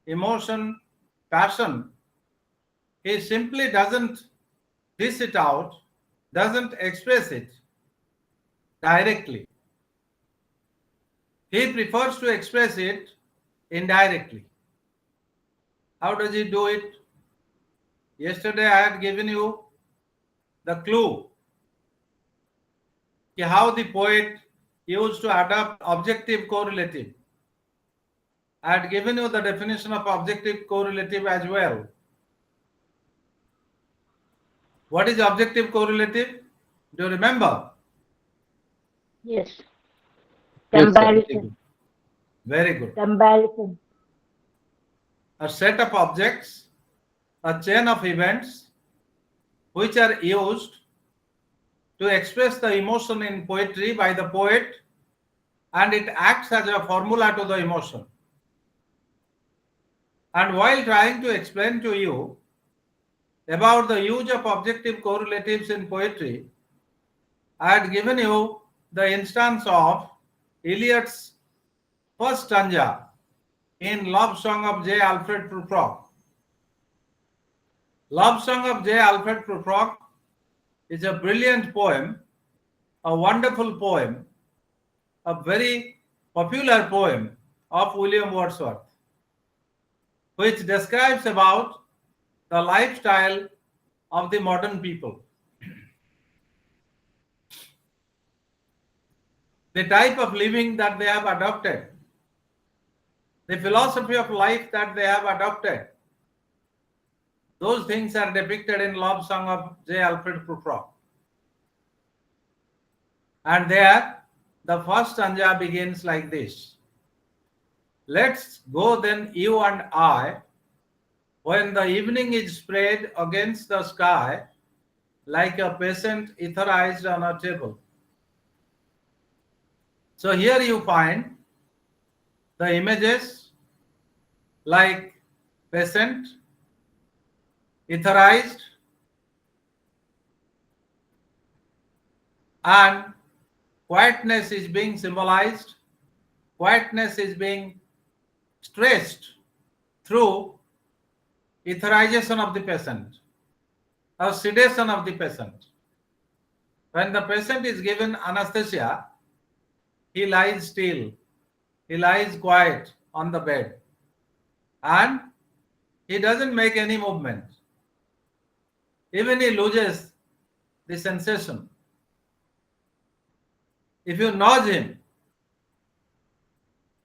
emotion, passion, he simply doesn't dish it out, doesn't express it directly. He prefers to express it indirectly. How does he do it? Yesterday I had given you the clue how the poet used to adopt objective correlative. I had given you the definition of objective correlative as well. What is objective correlative? Do you remember? Yes. Yes, sir. Very Comparison. good. Very good. Comparison. A set of objects, a chain of events which are used to express the emotion in poetry by the poet, and it acts as a formula to the emotion. And while trying to explain to you about the use of objective correlatives in poetry, I had given you the instance of Eliot's first stanza in Love Song of J. Alfred Prufrock. Love Song of J. Alfred Prufrock is a brilliant poem, a wonderful poem, a very popular poem of William Wordsworth, which describes about the lifestyle of the modern people, the type of living that they have adopted, the philosophy of life that they have adopted. Those things are depicted in Love Song of J. Alfred Prufrock. And there, the first stanza begins like this. Let's go then, you and I, when the evening is spread against the sky, like a peasant etherized on a table. So here you find the images like peasant, etherized, and quietness is being symbolized. Quietness is being stressed through etherization of the peasant or sedation of the peasant. When the patient is given anesthesia, he lies still, he lies quiet on the bed, and he doesn't make any movement. Even he loses the sensation. If you nudge him,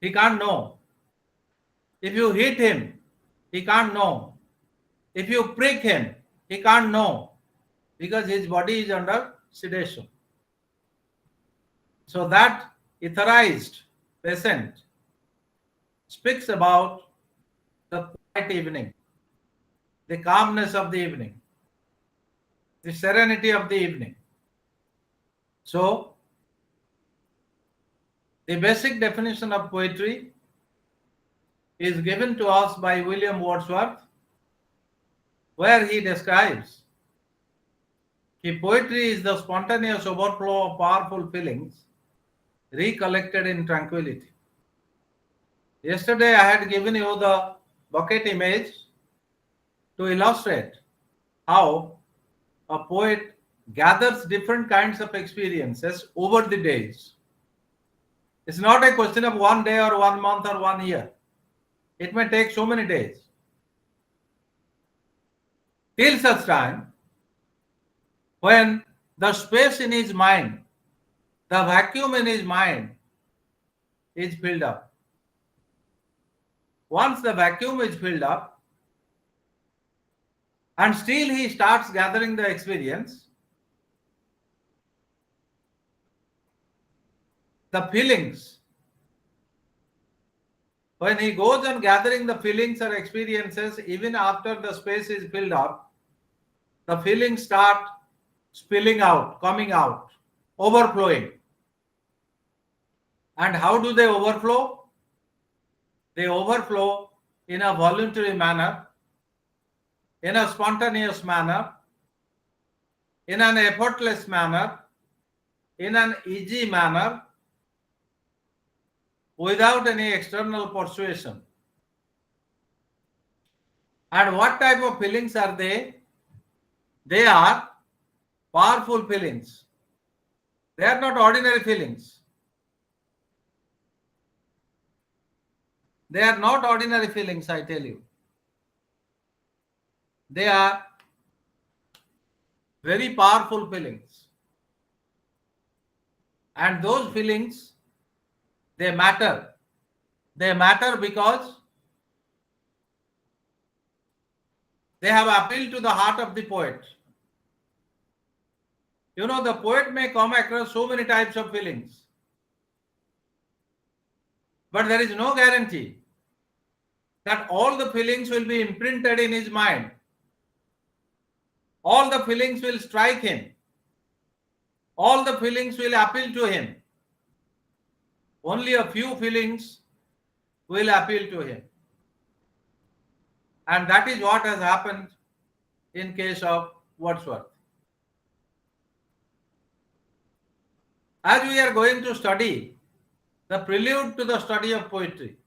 he can't know. If you hit him, he can't know. If you prick him, he can't know, because his body is under sedation. So that etherized patient speaks about the quiet evening, the calmness of the evening, the serenity of the evening. So, the basic definition of poetry is given to us by William Wordsworth, where he describes that poetry is the spontaneous overflow of powerful feelings recollected in tranquility. Yesterday I had given you the bucket image to illustrate how a poet gathers different kinds of experiences over the days. It's not a question of 1 day or 1 month or 1 year. It may take so many days. Till such time when the space in his mind, the vacuum in his mind is filled up. Once the vacuum is filled up, and still he starts gathering the experience, the feelings, when he goes on gathering the feelings or experiences, even after the space is filled up, the feelings start spilling out, coming out, overflowing. And how do they overflow? They overflow in a voluntary manner, in a spontaneous manner, in an effortless manner, in an easy manner, without any external persuasion. And what type of feelings are they? They are powerful feelings. They are not ordinary feelings. They are not ordinary feelings, I tell you. They are very powerful feelings. And those feelings, they matter. They matter because they have appealed to the heart of the poet. You know, the poet may come across so many types of feelings, but there is no guarantee that all the feelings will be imprinted in his mind. All the feelings will strike him. All the feelings will appeal to him. Only a few feelings will appeal to him. And that is what has happened in case of Wordsworth. As we are going to study the prelude to the study of poetry.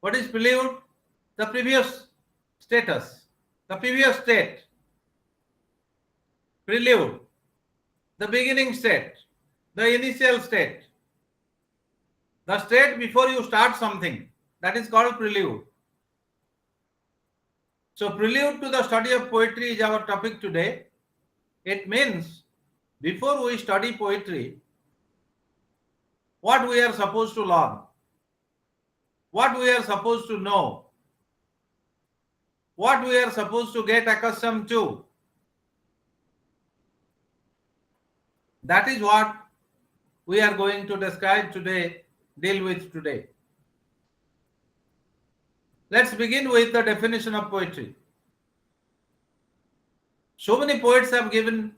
What is prelude? The previous status, the previous state. Prelude, the beginning state, the initial state. The state before you start something, that is called prelude. So prelude to the study of poetry is our topic today. It means before we study poetry, what we are supposed to learn, what we are supposed to know, what we are supposed to get accustomed to. That is what we are going to describe today, deal with today. Let's begin with the definition of poetry. So many poets have given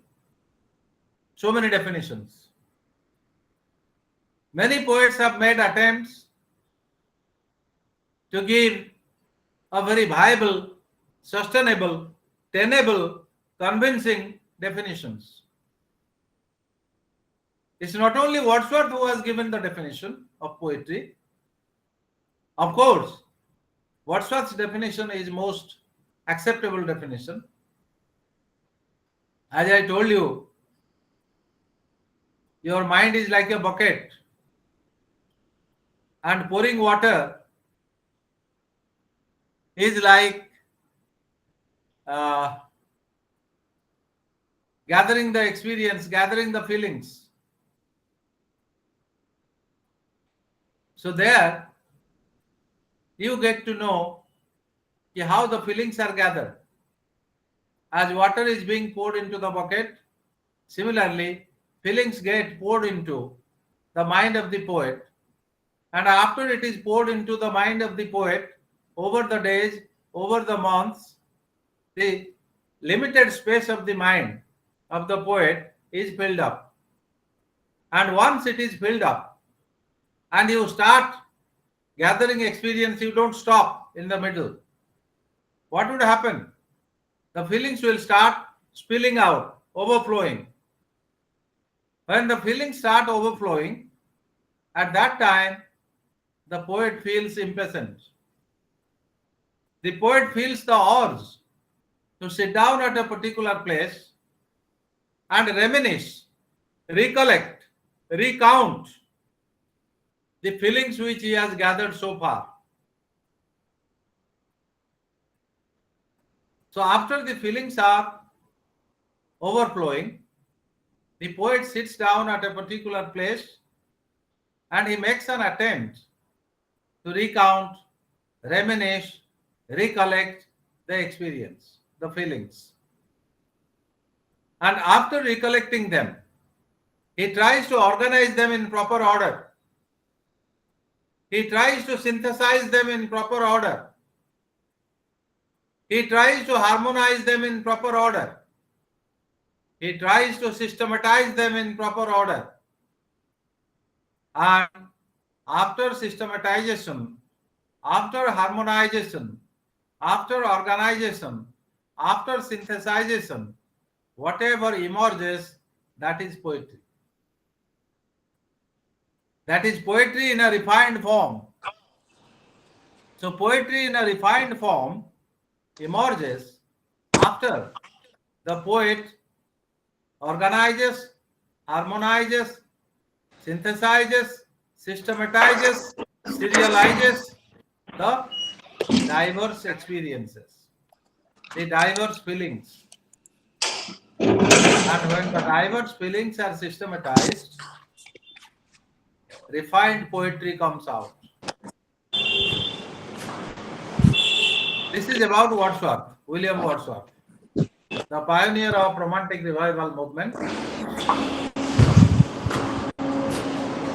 so many definitions. Many poets have made attempts to give a very viable, sustainable, tenable, convincing definitions. It's not only Wordsworth who has given the definition of poetry. Of course, Wordsworth's definition is most acceptable definition. As I told you, your mind is like a bucket, and pouring water is like gathering the experience, gathering the feelings. So there, you get to know how the feelings are gathered. As water is being poured into the bucket, similarly, feelings get poured into the mind of the poet. And after it is poured into the mind of the poet, over the days, over the months, the limited space of the mind of the poet is filled up. And once it is filled up, and you start gathering experience, you don't stop in the middle. What would happen? The feelings will start spilling out, overflowing. When the feelings start overflowing, at that time, the poet feels impatient. The poet feels the urge to sit down at a particular place and reminisce, recollect, recount the feelings which he has gathered so far. So after the feelings are overflowing, the poet sits down at a particular place and he makes an attempt to recount, reminisce, recollect the experience, the feelings. And after recollecting them, he tries to organize them in proper order. He tries to synthesize them in proper order. He tries to harmonize them in proper order. He tries to systematize them in proper order. And after systematization, after harmonization, after organization, after synthesization, whatever emerges, that is poetry. That is poetry in a refined form. So poetry in a refined form emerges after the poet organizes, harmonizes, synthesizes, systematizes, serializes the diverse experiences, the diverse feelings. And when the diverse feelings are systematized, refined poetry comes out. This is about Wordsworth, William Wordsworth, the pioneer of Romantic Revival movement,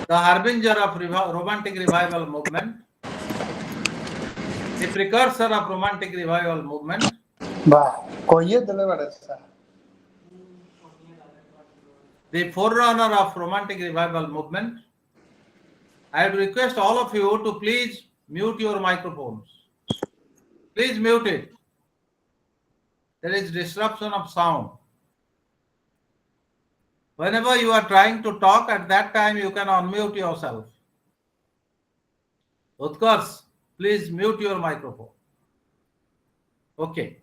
the harbinger of Romantic Revival movement, the precursor of Romantic Revival movement, the forerunner of Romantic Revival movement. I would request all of you to please mute your microphones. Please mute it. There is disruption of sound. Whenever you are trying to talk, at that time you can unmute yourself. Utkarsh, please mute your microphone. Okay.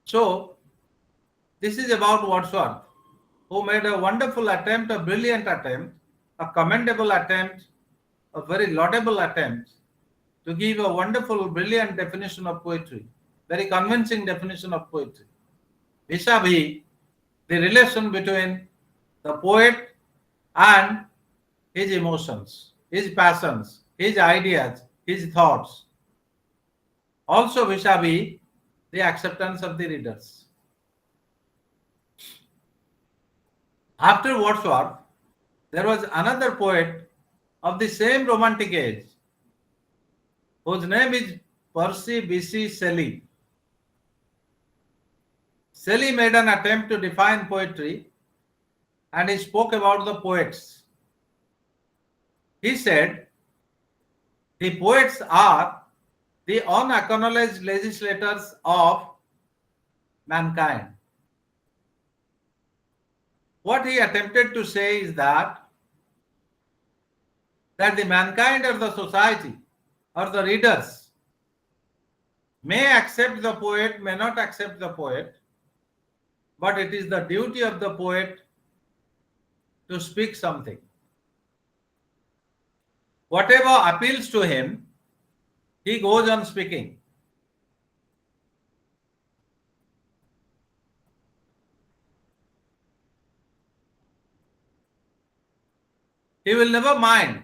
So, this is about Wordsworth, who made a wonderful attempt, a brilliant attempt, a commendable attempt, a very laudable attempt to give a wonderful, brilliant definition of poetry, very convincing definition of poetry, vis-a-vis the relation between the poet and his emotions, his passions, his ideas, his thoughts. Also vis-a-vis the acceptance of the readers. After Wordsworth, there was another poet of the same Romantic age, whose name is Percy B.C. Shelley. Shelley made an attempt to define poetry, and he spoke about the poets. He said, the poets are the unacknowledged legislators of mankind. What he attempted to say is that the mankind or the society or the readers may accept the poet, may not accept the poet, but it is the duty of the poet to speak something. Whatever appeals to him, he goes on speaking. He will never mind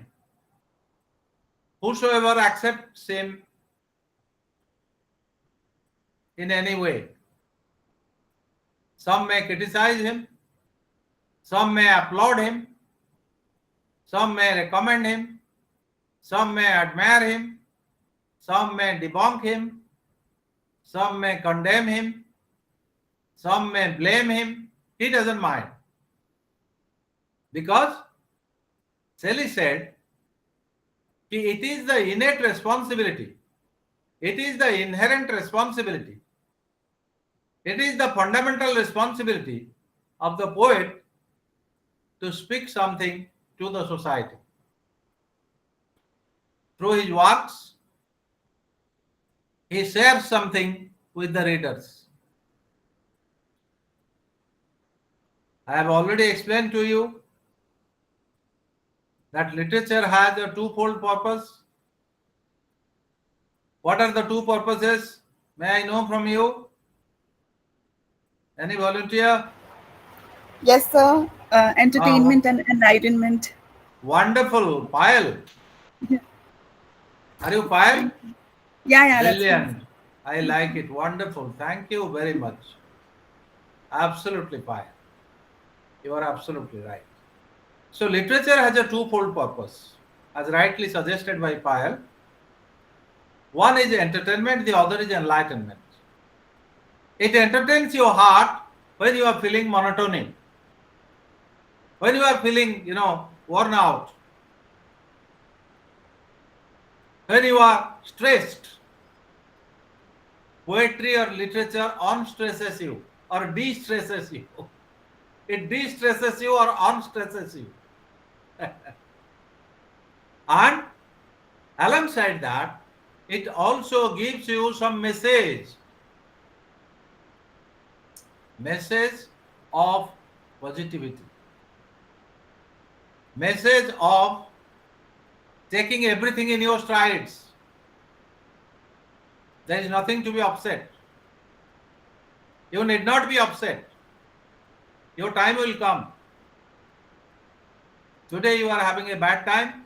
whosoever accepts him in any way. Some may criticize him, some may applaud him, some may recommend him, some may admire him, some may debunk him, some may condemn him, some may blame him. He doesn't mind. Because Shelley said, it is the innate responsibility, it is the inherent responsibility, it is the fundamental responsibility of the poet to speak something to the society. Through his works, he shares something with the readers. I have already explained to you that literature has a twofold purpose. What are the two purposes? May I know from you? Any volunteer? Yes, sir. Entertainment and enlightenment. Wonderful. Payal. Yeah. Are you Payal? Yeah, Brilliant. I like it. Wonderful. Thank you very much. Absolutely Payal. You are absolutely right. So literature has a twofold purpose, as rightly suggested by Payal. One is entertainment, the other is enlightenment. It entertains your heart when you are feeling monotony, when you are feeling, worn out, when you are stressed. Poetry or literature unstresses you or de-stresses you. It de-stresses you or unstresses you. And alongside that, it also gives you some message of positivity, message of taking everything in your strides. There is nothing to be upset. You need not be upset. Your time will come. Today you are having a bad time.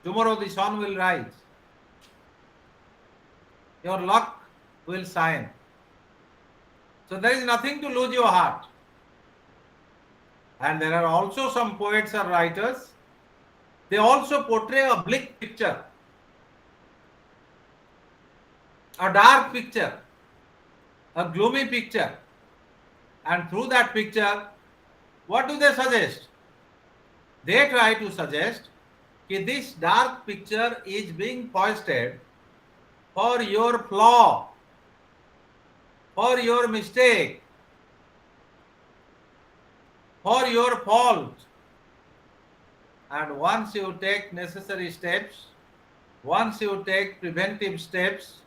Tomorrow the sun will rise. Your luck will shine. So there is nothing to lose your heart. And there are also some poets or writers. They also portray a bleak picture, a dark picture, a gloomy picture. And through that picture, what do they suggest? They try to suggest that this dark picture is being foisted for your flaw, for your mistake, for your fault. And once you take necessary steps, once you take preventive steps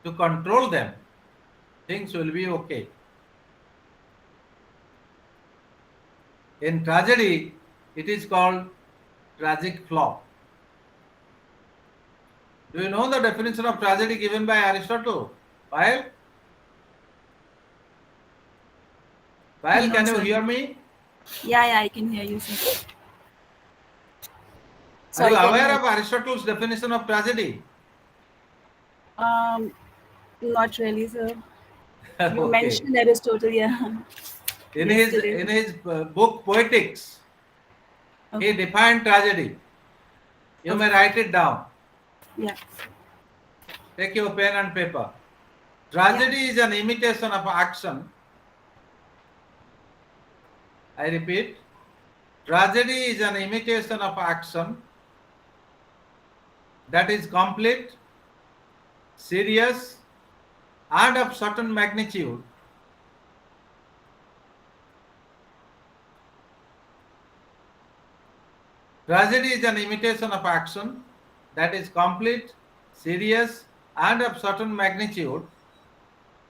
to control them, things will be okay. In tragedy, it is called tragic flaw. Do you know the definition of tragedy given by Aristotle? Payal? Payal, No, can you sir. hear me? Yeah, I can hear you, sir. Are Sorry, you can aware you? of Aristotle's definition of tragedy? Not really, sir. You Okay. mentioned Aristotle, yeah, In yesterday. his book Poetics, he Okay. defined tragedy. You may Okay. write it down. Yeah. Take your pen and paper. Yeah. Tragedy is an imitation of action. I repeat, tragedy is an imitation of action that is complete, serious, and of certain magnitude. Tragedy is an imitation of action that is complete, serious, and of certain magnitude,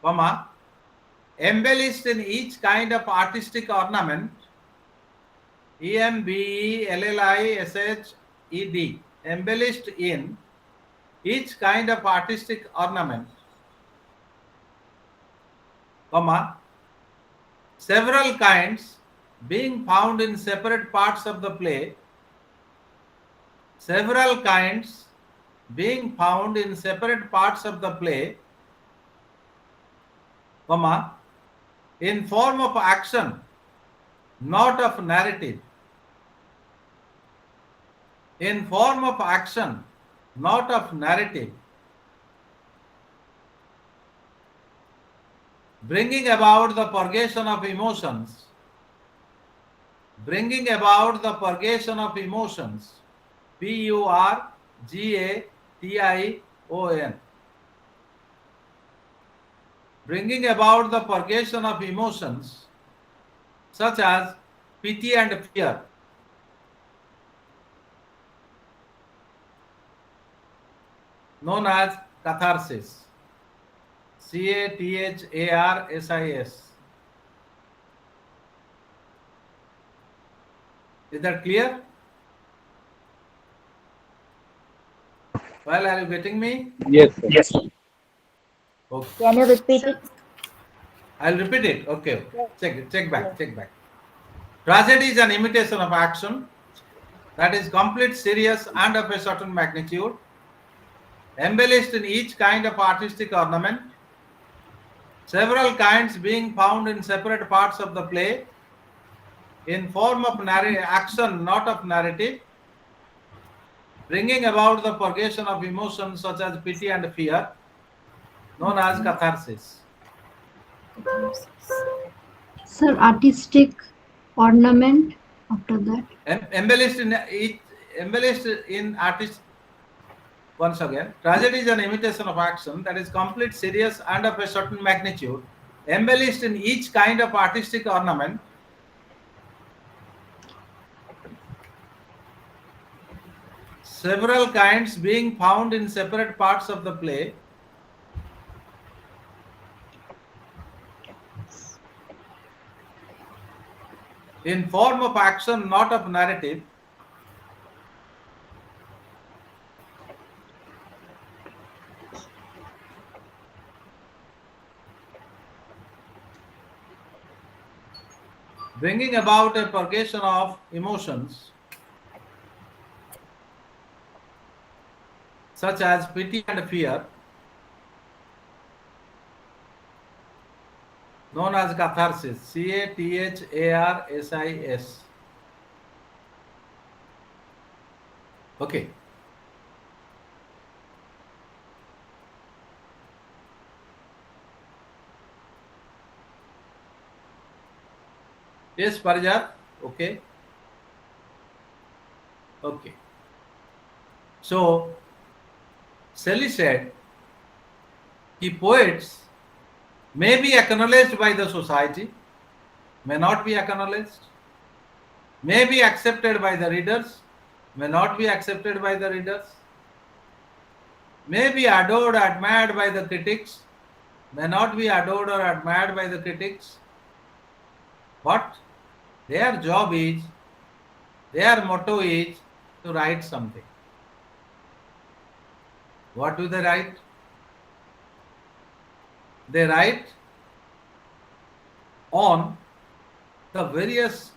comma, embellished in each kind of artistic ornament, embellished, embellished in each kind of artistic ornament, comma, several kinds being found in separate parts of the play, several kinds being found in separate parts of the play, comma, in form of action, not of narrative. In form of action, not of narrative. Bringing about the purgation of emotions. Bringing about the purgation of emotions. Purgation. Bringing about the purgation of emotions such as pity and fear. Known as catharsis. Catharsis. Is that clear? Well, are you getting me? Yes, sir. Yes. Okay. Can you repeat Sir. it? I'll repeat it. Okay. Yes. Check back. Tragedy is an imitation of action that is complete, serious, and of a certain magnitude, embellished in each kind of artistic ornament, several kinds being found in separate parts of the play, in form of action, not of narrative, bringing about the purgation of emotions such as pity and fear, known as catharsis. Sir, artistic ornament after that. Embellished in artist. Once again, tragedy is an imitation of action that is complete, serious, and of a certain magnitude, embellished in each kind of artistic ornament, several kinds being found in separate parts of the play, in form of action, not of narrative, bringing about a purgation of emotions such as pity and fear, known as catharsis, Catharsis. Okay. Yes, Parijat. Okay. Okay. So, Shelley said, "He poets may be acknowledged by the society, may not be acknowledged, may be accepted by the readers, may not be accepted by the readers, may be adored, admired by the critics, may not be adored or admired by the critics, but their job is, their motto is to write something." What do they write? They write on the various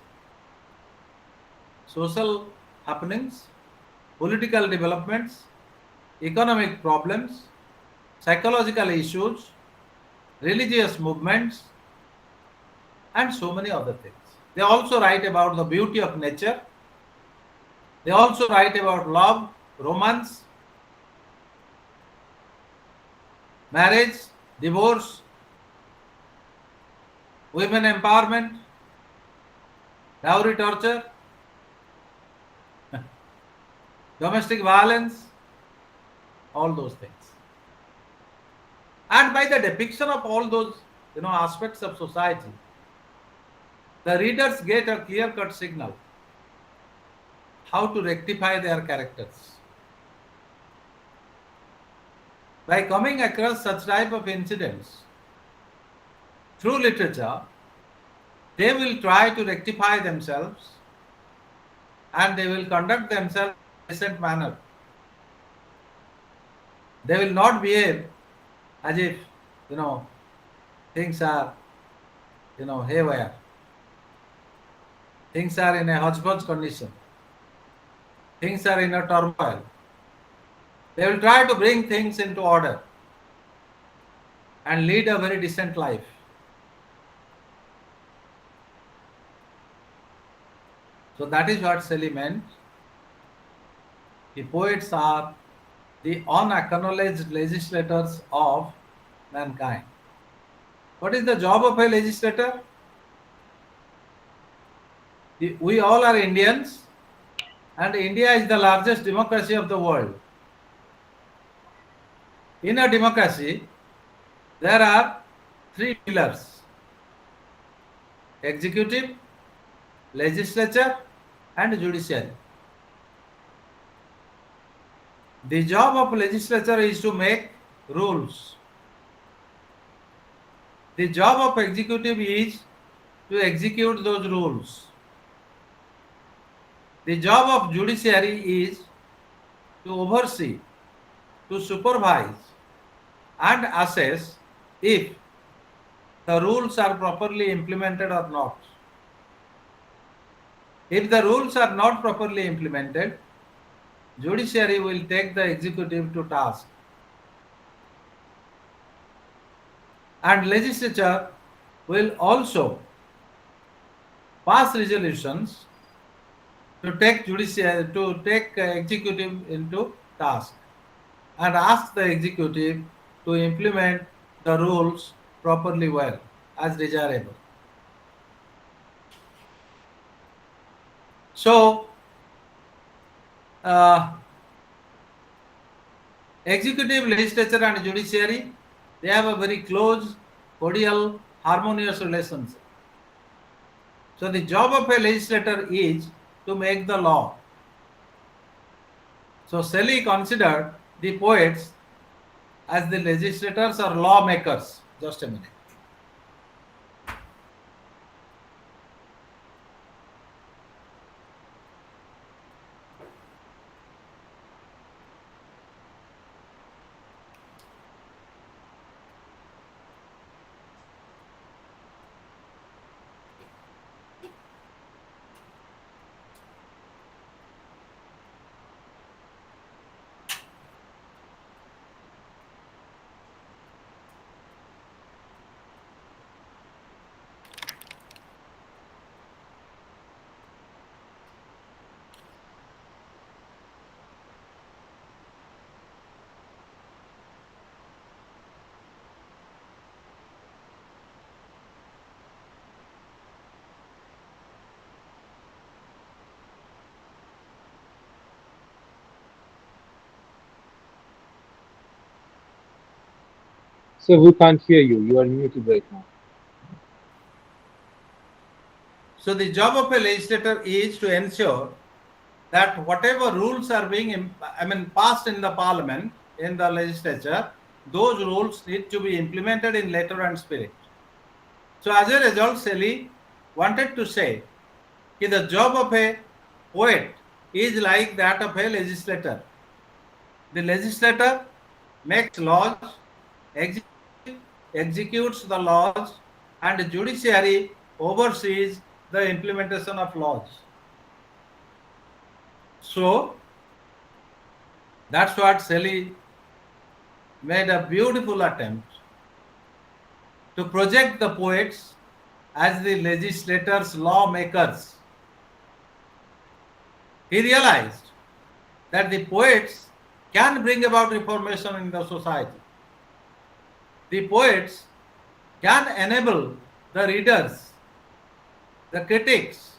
social happenings, political developments, economic problems, psychological issues, religious movements, and so many other things. They also write about the beauty of nature. They also write about love, romance, marriage, divorce, women empowerment, dowry torture, domestic violence, all those things. And by the depiction of all those aspects of society, the readers get a clear-cut signal how to rectify their characters. By coming across such type of incidents through literature, they will try to rectify themselves and they will conduct themselves in a decent manner. They will not behave as if, things are, haywire. Things are in a hodgepodge condition. Things are in a turmoil. They will try to bring things into order and lead a very decent life. So that is what Shelley meant. The poets are the unacknowledged legislators of mankind. What is the job of a legislator? We all are Indians, and India is the largest democracy of the world. In a democracy, there are three pillars: executive, legislature, and judiciary. The job of legislature is to make rules. The job of executive is to execute those rules. The job of judiciary is to oversee, to supervise, and assess if the rules are properly implemented or not. If the rules are not properly implemented, judiciary will take the executive to task. And legislature will also pass resolutions to take executive into task and ask the executive to implement the rules properly well as desirable. So, executive, legislature, and judiciary, they have a very close, cordial, harmonious relationship. So the job of a legislator is to make the law. So Shelley considered the poets as the legislators or lawmakers. Just a minute. So we can't hear you. You are muted right now. So the job of a legislator is to ensure that whatever rules are being passed in the parliament, in the legislature, those rules need to be implemented in letter and spirit. So as a result, Shelley wanted to say that the job of a poet is like that of a legislator. The legislator makes laws, executes the laws, and the judiciary oversees the implementation of laws. So that's what Shelley made a beautiful attempt to project the poets as the legislators, lawmakers. He realized that the poets can bring about reformation in the society. The poets can enable the readers, the critics,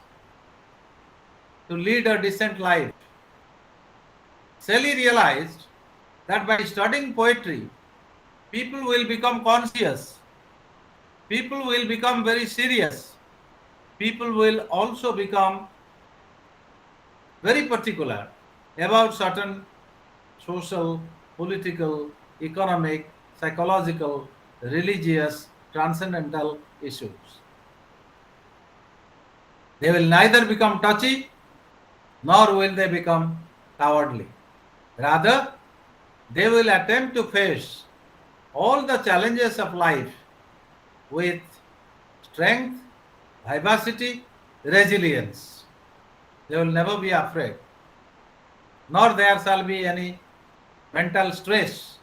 to lead a decent life. Shelley realized that by studying poetry, people will become conscious, people will become very serious, people will also become very particular about certain social, political, economic, psychological, religious, transcendental issues. They will neither become touchy nor will they become cowardly. Rather, they will attempt to face all the challenges of life with strength, vivacity, resilience. They will never be afraid, nor there shall be any mental stress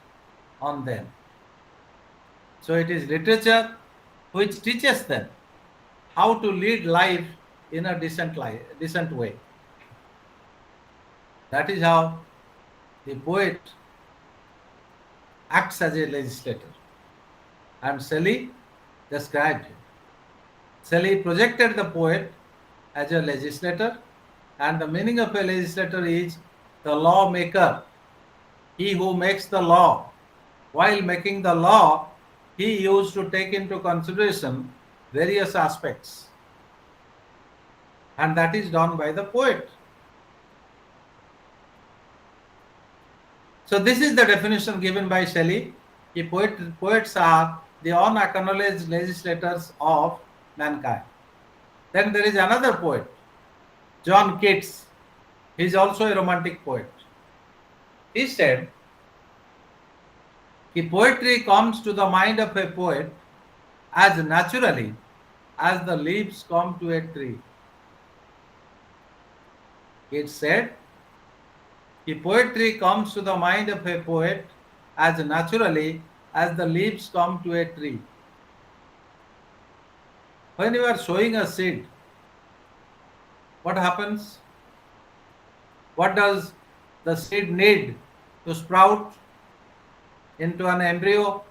on them. So it is literature which teaches them how to lead life in a decent way. That is how the poet acts as a legislator. And Shelley described him. Shelley projected the poet as a legislator, and the meaning of a legislator is the lawmaker, he who makes the law. While making the law, he used to take into consideration various aspects, and that is done by the poet. So this is the definition given by Shelley. Poets are the unacknowledged legislators of mankind. Then there is another poet, John Keats. He is also a romantic poet. He said, poetry comes to the mind of a poet as naturally as the leaves come to a tree. It said, poetry comes to the mind of a poet as naturally as the leaves come to a tree. When you are sowing a seed, what happens? What does the seed need to sprout into an embryo?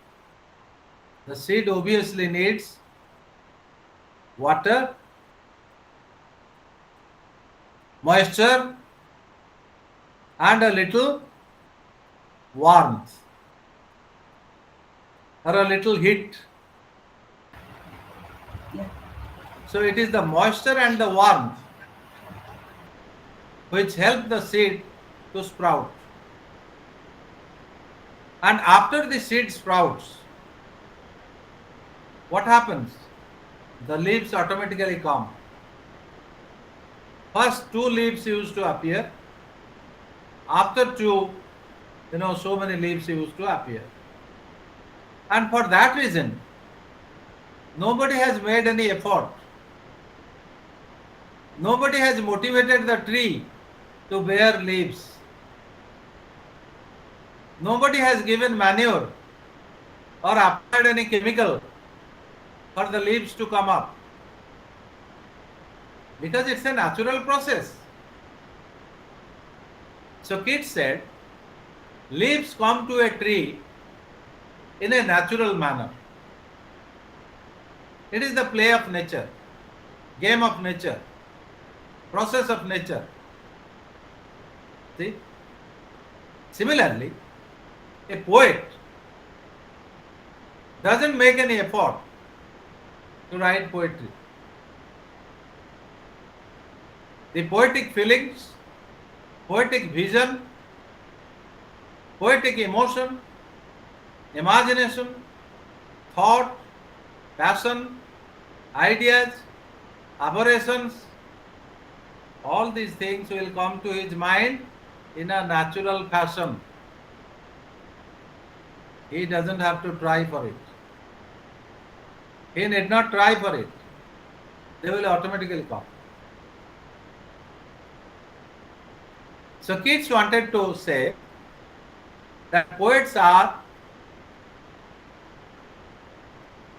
The seed obviously needs water, moisture, and a little warmth or a little heat. Yeah. So it is the moisture and the warmth which help the seed to sprout. And after the seed sprouts, what happens? The leaves automatically come. First, two leaves used to appear. After two, so many leaves used to appear. And for that reason, nobody has made any effort. Nobody has motivated the tree to bear leaves. Nobody has given manure or applied any chemical for the leaves to come up. Because it's a natural process. So kids said, leaves come to a tree in a natural manner. It is the play of nature, game of nature, process of nature. See? Similarly, a poet doesn't make any effort to write poetry. The poetic feelings, poetic vision, poetic emotion, imagination, thought, passion, ideas, aberrations, all these things will come to his mind in a natural fashion. He doesn't have to try for it. He need not try for it. They will automatically come. So kids wanted to say that poets are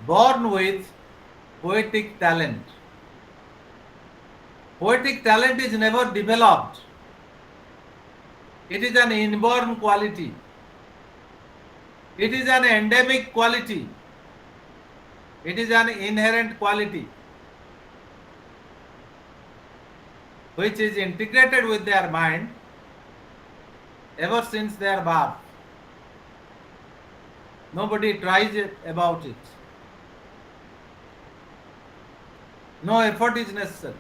born with poetic talent. Poetic talent is never developed. It is an inborn quality. It is an endemic quality. It is an inherent quality which is integrated with their mind ever since their birth. Nobody tries about it. No effort is necessary.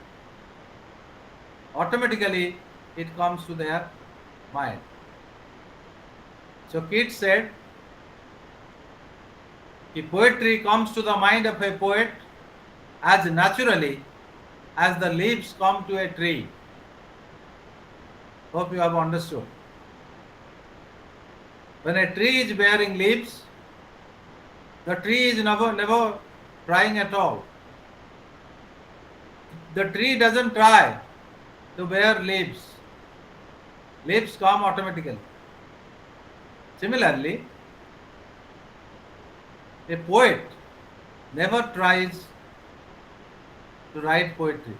Automatically it comes to their mind. So kids said, poetry comes to the mind of a poet as naturally as the leaves come to a tree. Hope you have understood. When a tree is bearing leaves, the tree is never trying at all. The tree doesn't try to bear leaves. Leaves come automatically. Similarly, a poet never tries to write poetry.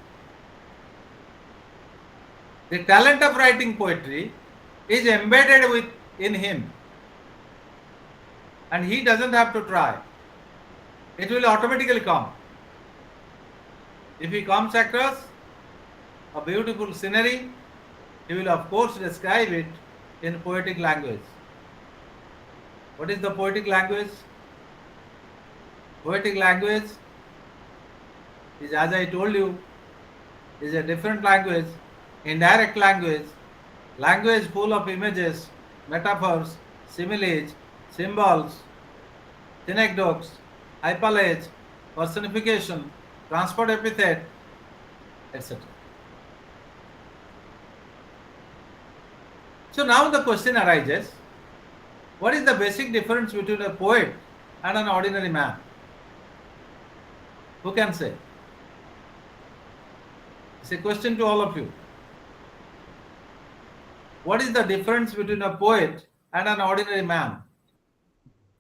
The talent of writing poetry is embedded in him, and he doesn't have to try. It will automatically come. If he comes across a beautiful scenery, he will of course describe it in poetic language. What is the poetic language? Poetic language is, as I told you, is a different language, indirect language, language full of images, metaphors, similes, symbols, synecdoches, hyperlage, personification, transport epithet, etc. So now the question arises, what is the basic difference between a poet and an ordinary man? Who can say? It's a question to all of you. What is the difference between a poet and an ordinary man?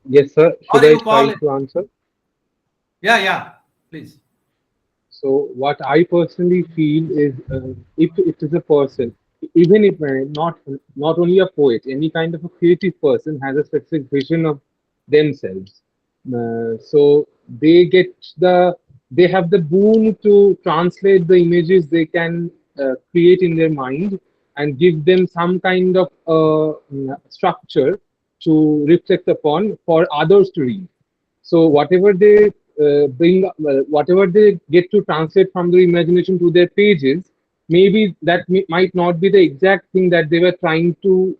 Yes, sir. Or Should I you call try it? to answer? Yeah, please. So what I personally feel is, if it is a person, even if not only a poet, any kind of a creative person has a specific vision of themselves. So they get they have the boon to translate the images they can create in their mind and give them some kind of structure to reflect upon for others to read. So whatever they whatever they get to translate from their imagination to their pages, maybe that might not be the exact thing that they were trying to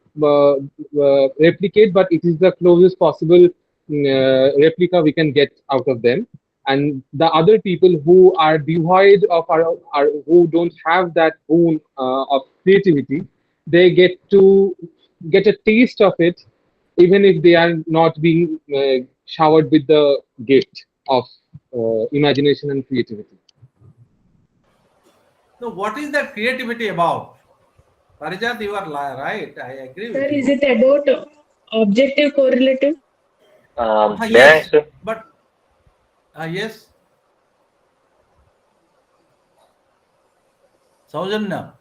replicate, but it is the closest possible replica we can get out of them. And the other people who are devoid of our who don't have that boon of creativity, they get to get a taste of it, even if they are not being showered with the gift of imagination and creativity. So, what is that creativity about? Parijat, you are right. I agree Sir, with is you. it about objective correlative? May I Yes, answer? but yes, Saujanya.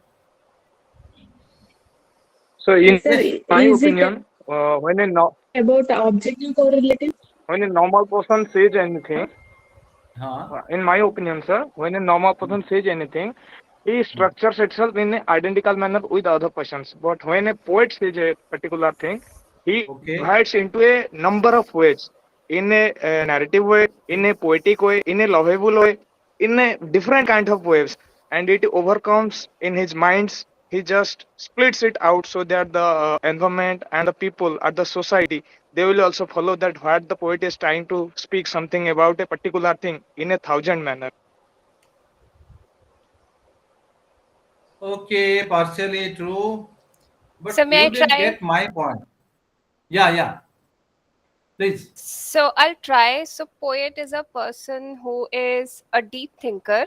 So, in Yes, sir. my Is opinion, it about objective correlative? when a normal person says anything, Huh? in my opinion, sir, when a normal person says anything, he structures itself in an identical manner with other persons. But when a poet says a particular thing, he Okay. divides into a number of ways, in a narrative way, in a poetic way, in a lovable way, in a different kind of ways, and it overcomes in his minds. He just splits it out so that the environment and the people at the society, they will also follow that what the poet is trying to speak something about a particular thing in a thousand manner. Okay, partially true, but So may I you didn't try? get my point. Yeah, yeah. Please. So I'll try. So poet is a person who is a deep thinker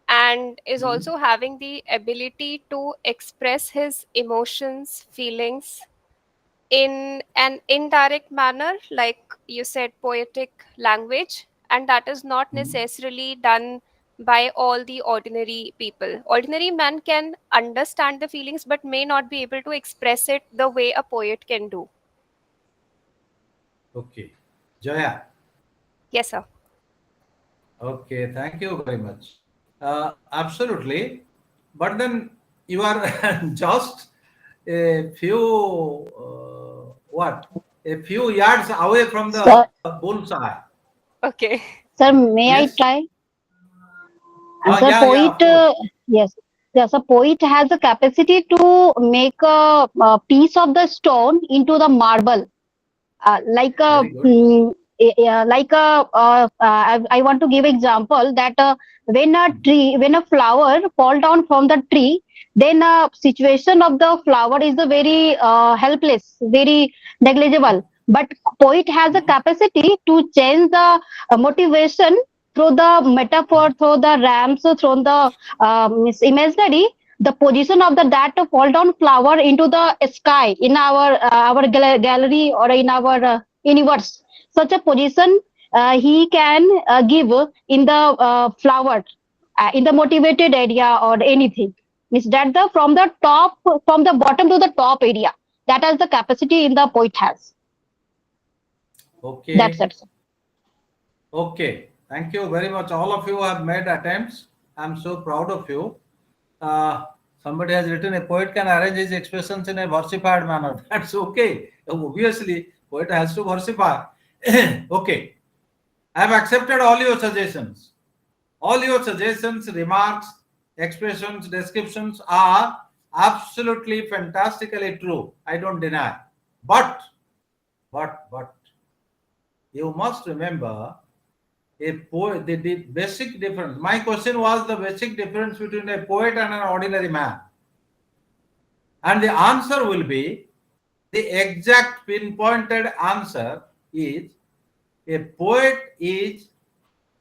and is Hmm. also having the ability to express his emotions, feelings in an indirect manner, like you said, poetic language, and that is not Hmm. necessarily done by all the ordinary people. Ordinary man can understand the feelings but may not be able to express it the way a poet can do. Okay. Jaya. Yes, sir. Okay, thank you very much. Absolutely. But then you are just a few, what? A few yards away from Sir, the bullseye. Okay. sir, may I Yes? try? And sir, Yeah, yeah, poet, of course. yes, yes, a poet has the capacity to make a piece of the stone into the marble, like a Very good. I want to give example that when a flower fall down from the tree, then situation of the flower is a very helpless, very negligible. But poet has a Hmm. capacity to change the motivation through the metaphor, through the rams, through the imaginary, the position of the that fall down flower into the sky in our gallery or in our universe. Such a position he can give in the flower, in the motivated area or anything. Means that the from the bottom to the top area, that has the capacity in the poet has. That's Okay. it. Okay. Thank you very much. All of you have made attempts. I'm so proud of you. Uh, Somebody has written a poet can arrange his expressions in a versified manner. That's okay. Obviously, poet has to versify. Okay. I have accepted all your suggestions. All your suggestions, remarks, expressions, descriptions are absolutely fantastically true. I don't deny. But, but, you must remember a poet, the basic difference. My question was the basic difference between a poet and an ordinary man. And the answer will be the exact pinpointed answer is a poet is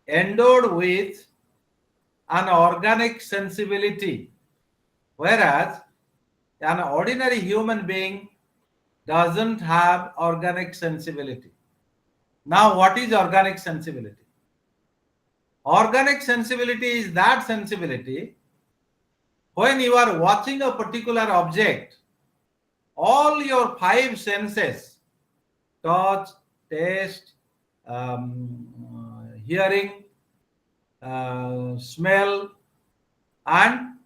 endowed with an organic sensibility, whereas an ordinary human being doesn't have organic sensibility. Now, what is organic sensibility? Organic sensibility is that sensibility when you are watching a particular object, all your five senses, touch, taste, hearing, smell, and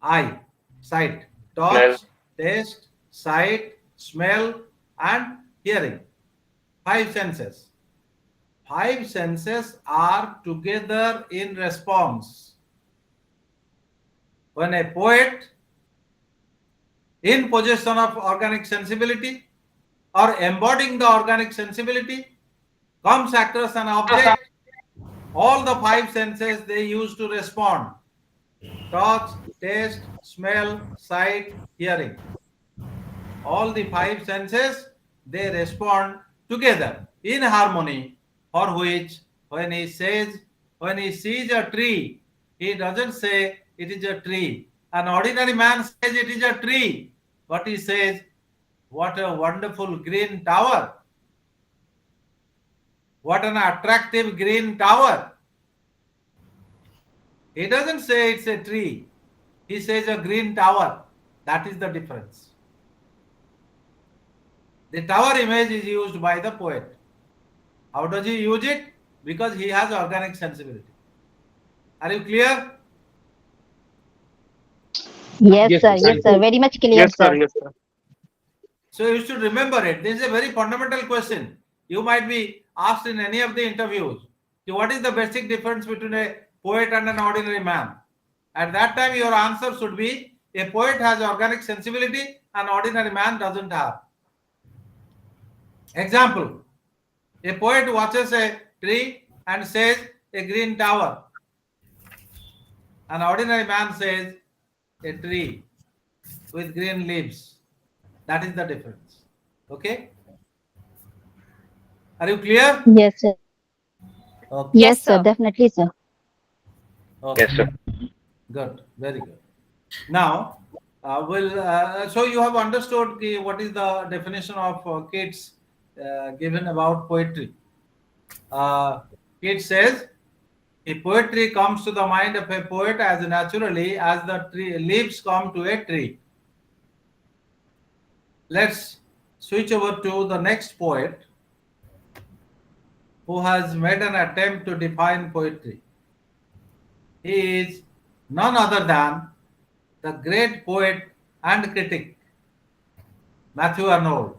eye, sight, Smell. touch, taste, sight, smell, and hearing. Five senses. Five senses are together in response. When a poet in possession of organic sensibility or embodying the organic sensibility comes across an object, all the five senses they use to respond: touch, taste, smell, sight, hearing. All the five senses they respond together in harmony, for which when he sees a tree, he doesn't say it is a tree. An ordinary man says it is a tree, but he says, what a wonderful green tower, what an attractive green tower. He doesn't say it's a tree, he says a green tower. That is the difference. The tower image is used by the poet. How does he use it? Because he has organic sensibility. Are you clear? Yes, Yes, sir. sir. Yes, Thank sir. you. Very much clear, Yes, sir. sir. Yes, sir. So you should remember it. This is a very fundamental question. You might be asked in any of the interviews, what is the basic difference between a poet and an ordinary man? At that time, your answer should be, a poet has organic sensibility, an ordinary man doesn't have. Example, a poet watches a tree and says a green tower. An ordinary man says a tree with green leaves. That is the difference. Okay? Are you clear? Yes, sir. Okay. Yes, Yes, sir. sir. Definitely, sir. Okay. Yes, sir. Good. Very good. Now, so you have understood what is the definition of Keats given about poetry. Keats says, a poetry comes to the mind of a poet as naturally as the leaves come to a tree. Let's switch over to the next poet who has made an attempt to define poetry. He is none other than the great poet and critic, Matthew Arnold.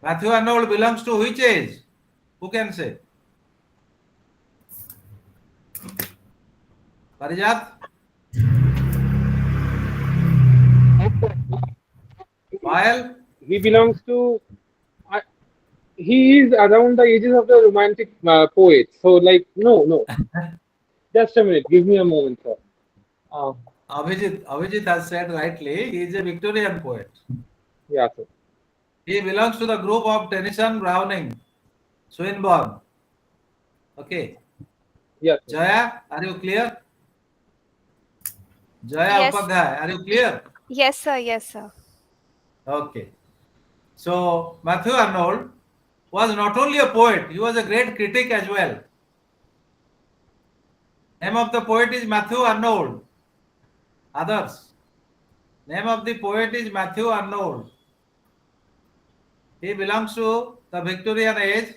Matthew Arnold belongs to which age? Who can say? Parijat? Payal? He belongs to. I, he is around the ages of the romantic poets. So, like, no. Just a minute. Give me a moment, sir. Uh, Abhijit has said rightly, he is a Victorian poet. yeah, sir. He belongs to the group of Tennyson, Browning, Swinburne. Okay. Yes, sir. Jaya, are you clear? Jaya Yes. Upadhyay, are you clear? Yes, sir. Yes, sir. Okay. So Matthew Arnold was not only a poet, he was a great critic as well. Name of the poet is Matthew Arnold. Others. Name of the poet is Matthew Arnold. He belongs to the Victorian age,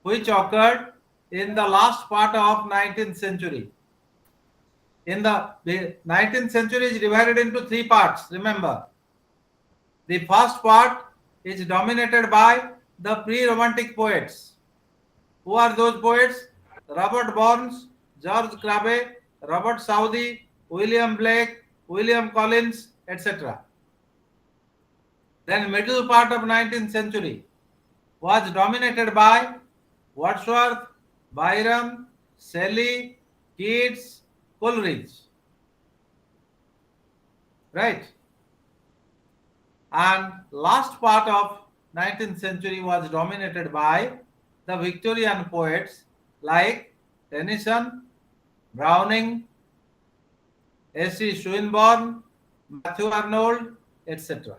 which occurred in the last part of 19th century. In the 19th century is divided into three parts, remember. The first part is dominated by the pre-romantic poets. Who are those poets? Robert Burns, George Crabbe, Robert Southey, William Blake, William Collins, etc. Then middle part of 19th century was dominated by Wordsworth, Byron, Shelley, Keats, Coleridge. Right? And last part of 19th century was dominated by the Victorian poets like Tennyson, Browning, A.C. Swinburne, Matthew Arnold, etc.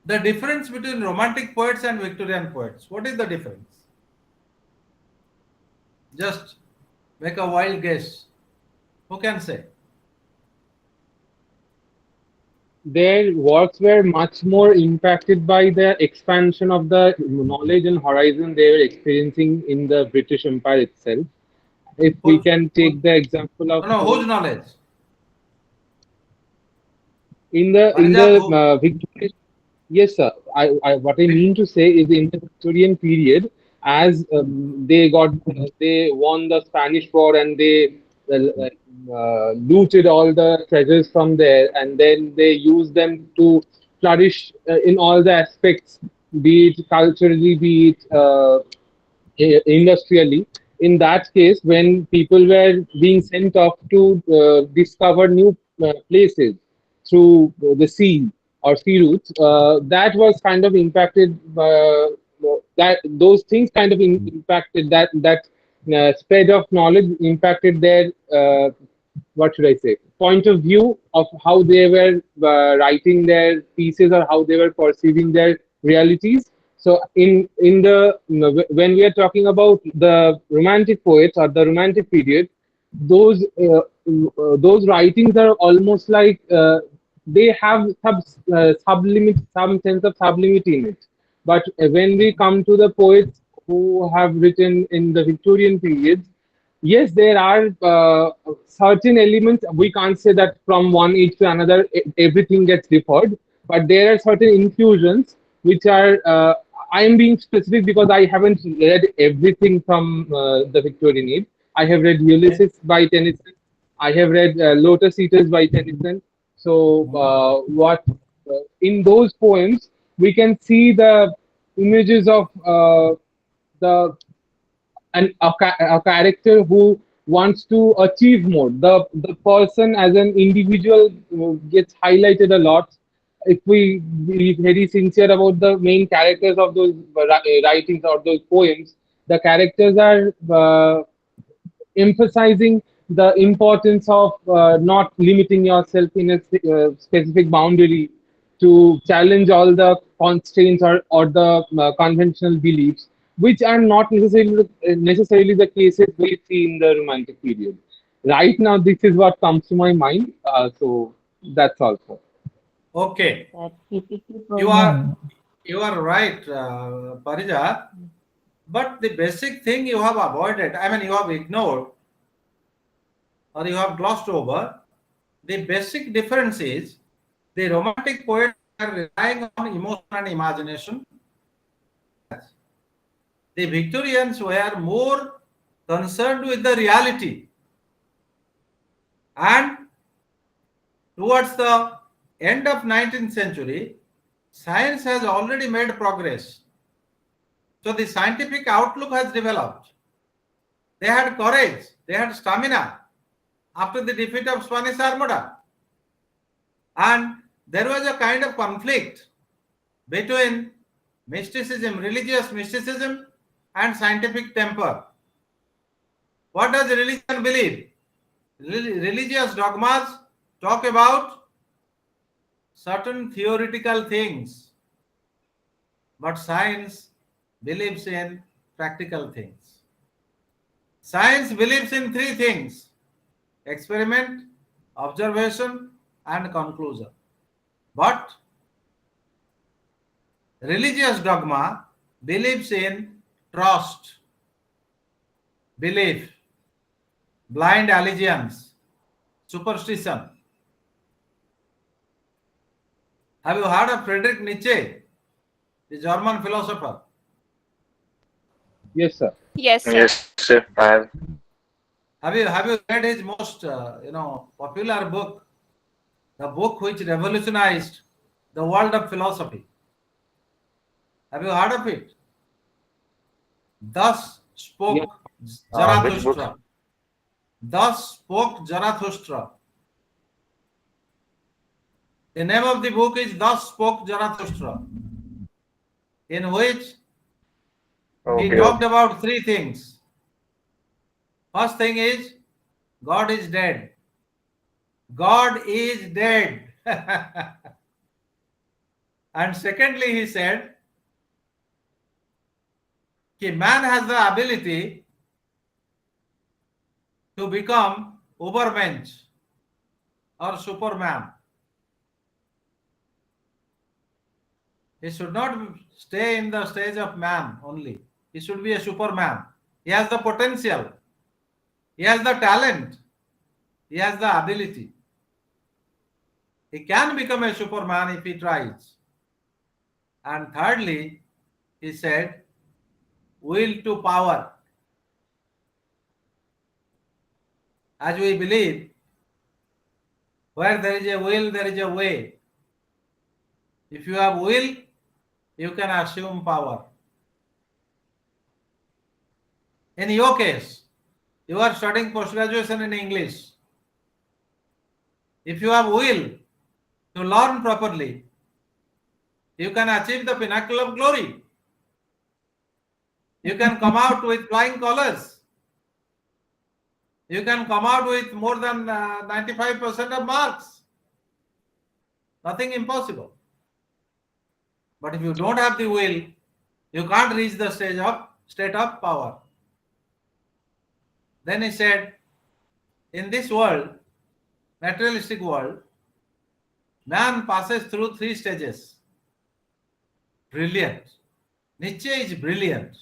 The difference between romantic poets and Victorian poets, what is the difference? Just make a wild guess. Who can say? Their works were much more impacted by the expansion of the knowledge and horizon they were experiencing in the British Empire itself. If we can take the example of Whose knowledge? in the Parijat, who? Victorian, yes, sir. What I mean to say is in the Victorian period, as they won the Spanish War and they looted all the treasures from there, and then they use them to flourish in all the aspects, be it culturally, be it industrially. In that case, when people were being sent off to discover new places through the sea or sea routes, that was kind of impacted. That those things kind of impacted that spread of knowledge impacted their what should I say, point of view of how they were writing their pieces or how they were perceiving their realities. So in the when we are talking about the romantic poets or the romantic period, those those writings are almost like they have sublimate, some sense of sublimity in it. But when we come to the poets who have written in the Victorian period, yes, there are certain elements. We can't say that from one age to another everything gets deferred, but there are certain infusions which are. I am being specific because I haven't read everything from the Victorian age. I have read Ulysses by Tennyson. I have read Lotus Eaters by Tennyson. So, what in those poems we can see the images of the a character who wants to achieve more. The person as an individual gets highlighted a lot. If we be very sincere about the main characters of those writings or those poems, the characters are emphasizing the importance of not limiting yourself in a specific boundary to challenge all the constraints or the conventional beliefs, which are not necessarily the cases we see in the romantic period. Right now, this is what comes to my mind. So that's also. Okay, That PPT you are program. you are right, Parija. But the basic thing you have avoided, I mean, you have ignored or you have glossed over. The basic difference is the romantic poets are relying on emotion and imagination. The Victorians were more concerned with the reality. And towards the end of 19th century, science has already made progress. So the scientific outlook has developed. They had courage, they had stamina after the defeat of Spanish Armada. And there was a kind of conflict between mysticism, religious mysticism, and scientific temper. What does religion believe? Religious dogmas talk about certain theoretical things, but science believes in practical things. Science believes in three things: experiment, observation, and conclusion. But religious dogma believes in trust, belief, blind allegiance, superstition. Have you heard of Friedrich Nietzsche, the German philosopher? Yes, sir. Yes, sir. Yes, sir. I have. Have you read his most popular book, the book which revolutionized the world of philosophy? No, Have you heard of it? Thus Yes. spoke which book? Zarathustra. Thus spoke Zarathustra. The name of the book is Thus Spoke Zarathustra, in which he Okay, talked okay. about three things. First thing is, God is dead. God is dead. And secondly, he said, that man has the ability to become Ubermensch or Superman. He should not stay in the stage of man only. He should be a Superman. He has the potential. He has the talent. He has the ability. He can become a Superman if he tries. And thirdly, he said, will to power. as we believe, where there is a will, there is a way. If you have will, you can assume power. In your case, you are studying post-graduation in English. If you have will to learn properly, you can achieve the pinnacle of glory. You can come out with flying colors. You can come out with more than 95% of marks. Nothing impossible. But if you don't have the will, you can't reach the state of power. Then he said, in this world, materialistic world, man passes through 3 stages. Brilliant. Nietzsche is brilliant.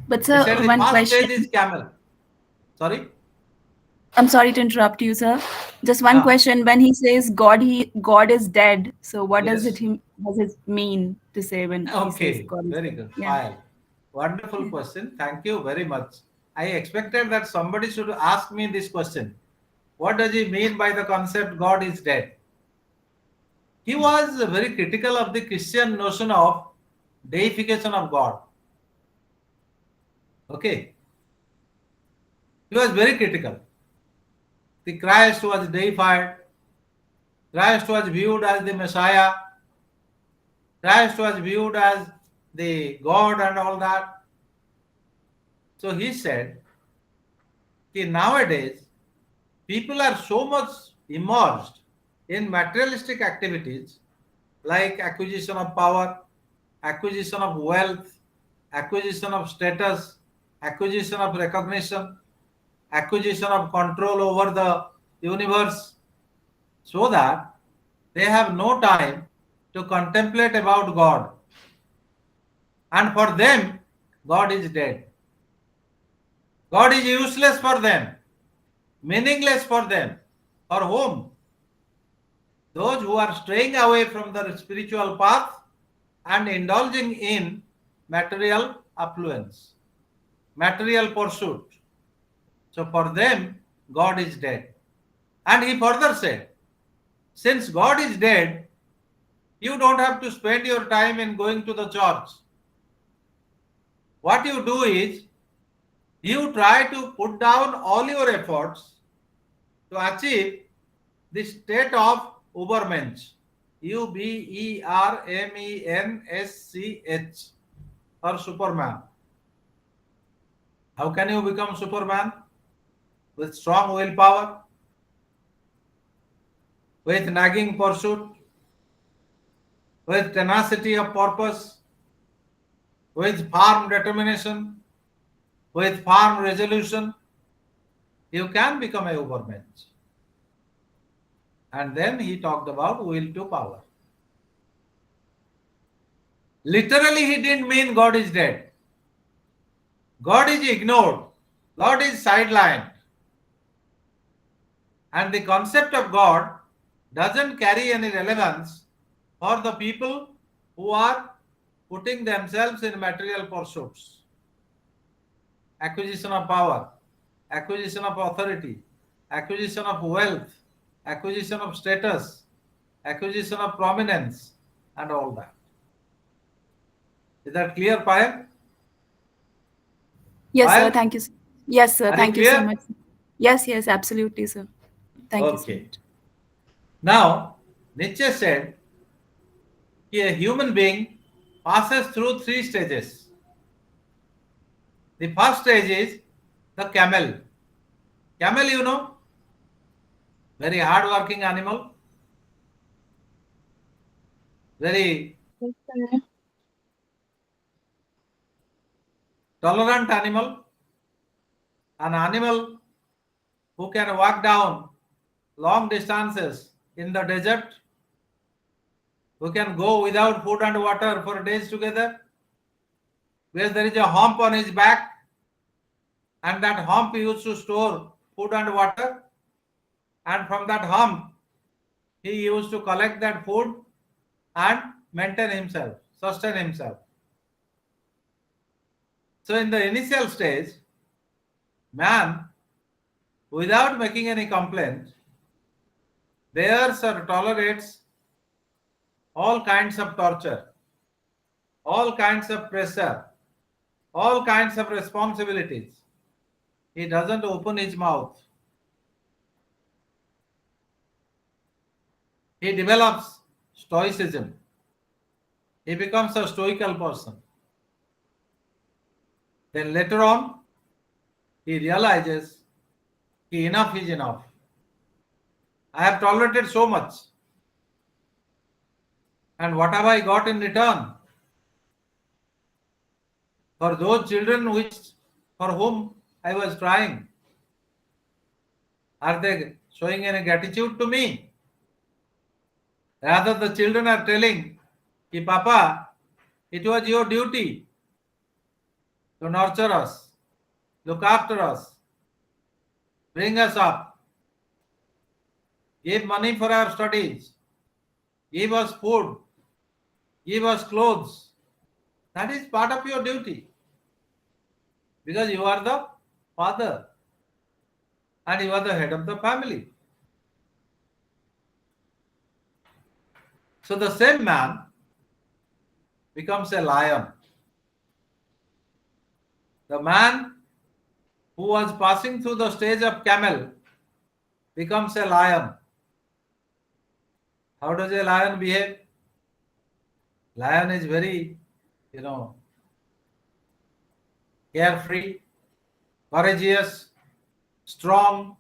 But He sir, said the one first stage question. is camel. Sorry? I'm sorry to interrupt you, sir. Just one Ah. question. When he says God is dead, so what does Yes. it mean to say when he says Okay, God is very dead? good. Yeah. Fine. Wonderful question. Thank you very much. I expected that somebody should ask me this question. What does he mean by the concept God is dead? He was very critical of the Christian notion of deification of God. Okay. He was very critical. The Christ was deified. Christ was viewed as the Messiah. Christ was viewed as the God and all that. So he said, nowadays, people are so much immersed in materialistic activities like acquisition of power, acquisition of wealth, acquisition of status, acquisition of recognition, acquisition of control over the universe, so that they have no time to contemplate about God. And for them, God is dead. God is useless for them, meaningless for them. For whom? Those who are straying away from the spiritual path and indulging in material affluence, material pursuit. So for them, God is dead. And he further said, since God is dead, you don't have to spend your time in going to the church. What you do is, you try to put down all your efforts to achieve the state of Ubermensch. Ubermensch, or Superman. How can you become Superman? With strong willpower, with nagging pursuit, with tenacity of purpose, with firm determination, with firm resolution, you can become a Ubermensch. And then he talked about will to power. Literally, he didn't mean God is dead. God is ignored. God is sidelined. And the concept of God doesn't carry any relevance for the people who are putting themselves in material pursuits. Acquisition of power, acquisition of authority, acquisition of wealth, acquisition of status, acquisition of prominence, and all that. Is that clear, Payal? Yes, sir. Payal? Thank you. Sir. Yes, sir. Are Thank you you so clear? much. Yes, absolutely, sir. Thank you so Okay. much. Now, Nietzsche said a human being passes through 3 stages. The first stage is the camel. Camel, you know, very hard-working animal, very tolerant animal, an animal who can walk down long distances in the desert, who can go without food and water for days together, where there is a hump on his back, and that hump he used to store food and water, and from that hump he used to collect that food and maintain himself, sustain himself. So in the initial stage, man without making any complaint, bears or tolerates all kinds of torture, all kinds of pressure, all kinds of responsibilities. He doesn't open his mouth. He develops stoicism. He becomes a stoical person. Then later on, he realizes enough is enough. I have tolerated so much. And what have I got in return? For those children for whom I was trying, are they showing any gratitude to me? Rather, the children are telling, ki Papa, it was your duty to nurture us, look after us, bring us up, give money for our studies, give us food, give us clothes. That is part of your duty. Because you are the father and you are the head of the family. So the same man becomes a lion. The man who was passing through the stage of camel becomes a lion. How does a lion behave? Lion is very, carefree, courageous, strong,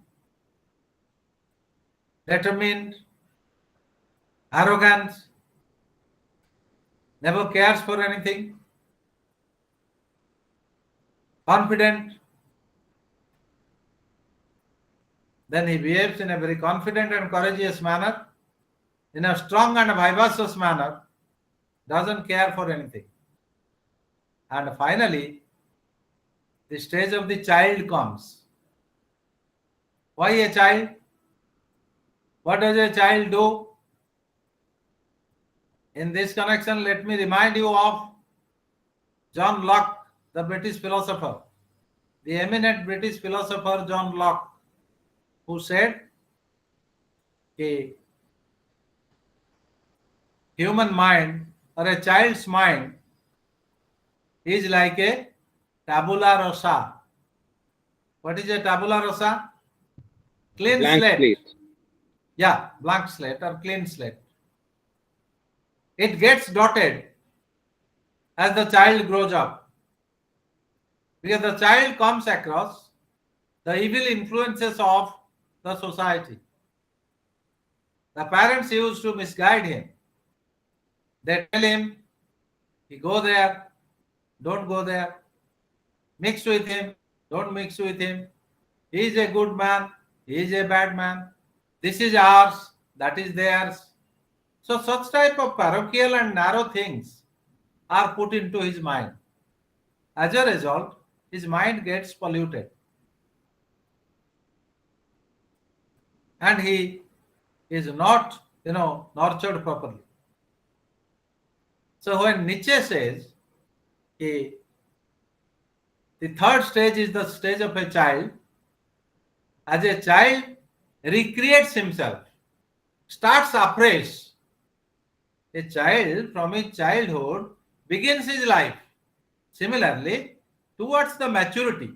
determined, arrogant, never cares for anything, confident. Then he behaves in a very confident and courageous manner, in a strong and vivacious manner, doesn't care for anything. And finally, the stage of the child comes. Why a child? What does a child do? In this connection, let me remind you of John Locke, the British philosopher, the eminent British philosopher John Locke, who said, a human mind or a child's mind is like a tabula rasa. What is a tabula rasa? Clean Blank slate. slate. Yeah, blank slate or clean slate. It gets dotted as the child grows up. Because the child comes across the evil influences of the society. The parents used to misguide him. They tell him, you go there, don't go there. Mix with him, don't mix with him. He is a good man, he is a bad man. This is ours, that is theirs. So such type of parochial and narrow things are put into his mind. As a result, his mind gets polluted. And he is not, nurtured properly. So when Nietzsche says, the third stage is the stage of a child, as a child recreates himself, starts afresh. A child from his childhood begins his life. Similarly, towards the maturity,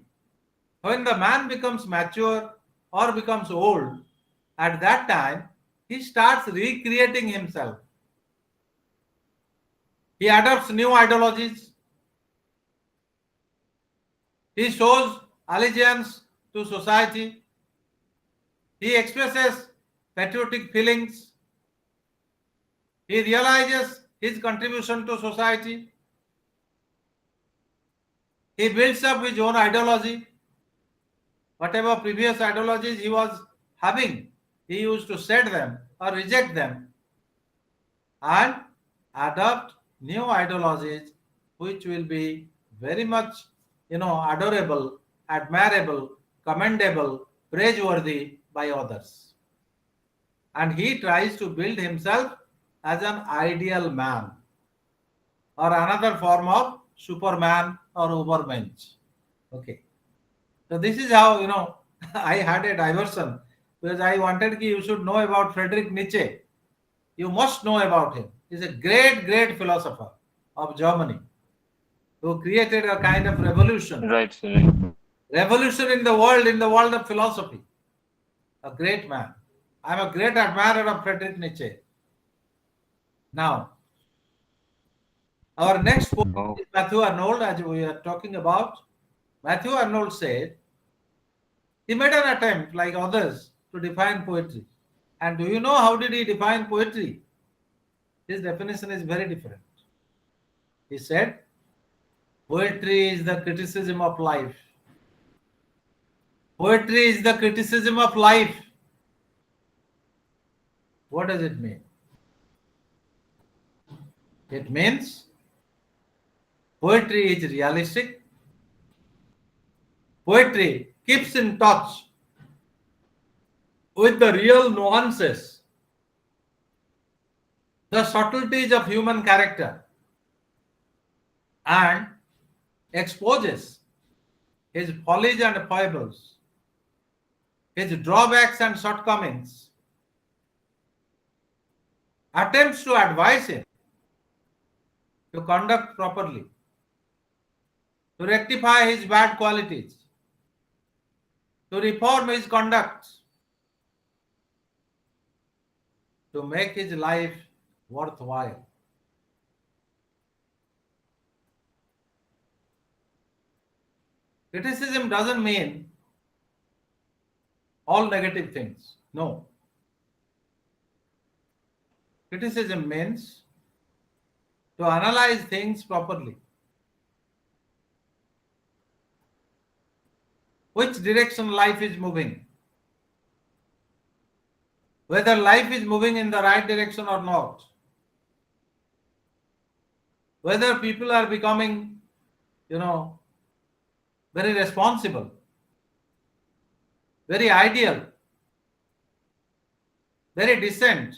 when the man becomes mature or becomes old, at that time, he starts recreating himself. He adopts new ideologies. He shows allegiance to society. He expresses patriotic feelings. He realizes his contribution to society. He builds up his own ideology. Whatever previous ideologies he was having, he used to shed them or reject them and adopt new ideologies which will be very much, adorable, admirable, commendable, praiseworthy by others. And he tries to build himself as an ideal man or another form of Superman or Ubermensch. Okay. So this is how, I had a diversion because I wanted you should know about Friedrich Nietzsche. You must know about him. He's a great, great philosopher of Germany who created a kind of revolution. Right, sir. Right. Revolution in the world of philosophy. A great man. I'm a great admirer of Friedrich Nietzsche. Now, our next poet Oh, is Matthew Arnold, as we are talking about. Matthew Arnold said he made an attempt, like others, to define poetry. And do you know how did he define poetry? His definition is very different. He said, poetry is the criticism of life. Poetry is the criticism of life. What does it mean? It means poetry is realistic. Poetry keeps in touch with the real nuances, the subtleties of human character, and exposes his follies and foibles, his drawbacks and shortcomings, attempts to advise him to conduct properly, to rectify his bad qualities, to reform his conduct, to make his life worthwhile. Criticism doesn't mean all negative things. No. Criticism means to analyze things properly. Which direction life is moving? Whether life is moving in the right direction or not. Whether people are becoming, very responsible, very ideal, very decent,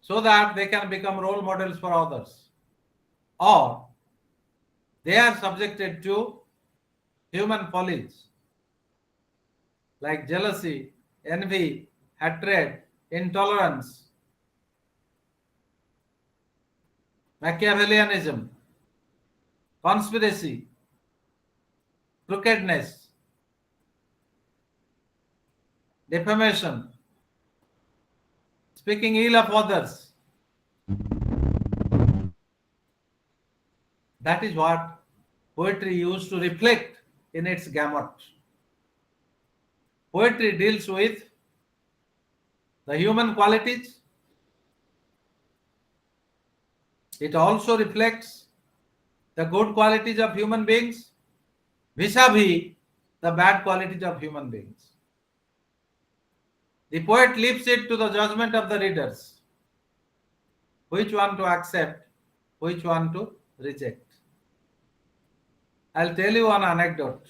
so that they can become role models for others. Or they are subjected to human follies like jealousy, envy, hatred, intolerance, Machiavellianism, conspiracy, crookedness, defamation, speaking ill of others. That is what poetry used to reflect in its gamut. Poetry deals with the human qualities. It also reflects the good qualities of human beings vis-a-vis the bad qualities of human beings. The poet leaves it to the judgment of the readers, which one to accept, which one to reject. I'll tell you one anecdote.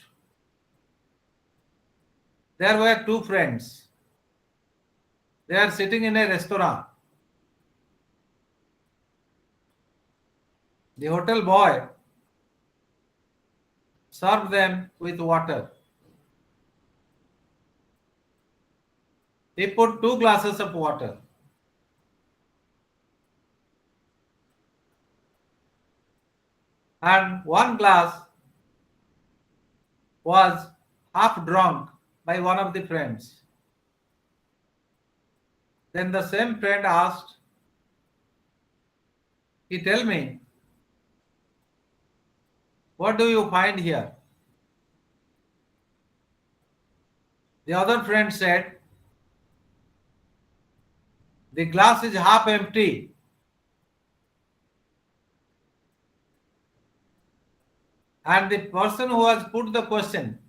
There were two friends. They are sitting in a restaurant. The hotel boy served them with water. He put 2 glasses of water. And one glass was half drunk by one of the friends. Then the same friend asked, he tell me, what do you find here? The other friend said, the glass is half empty. And the person who has put the question,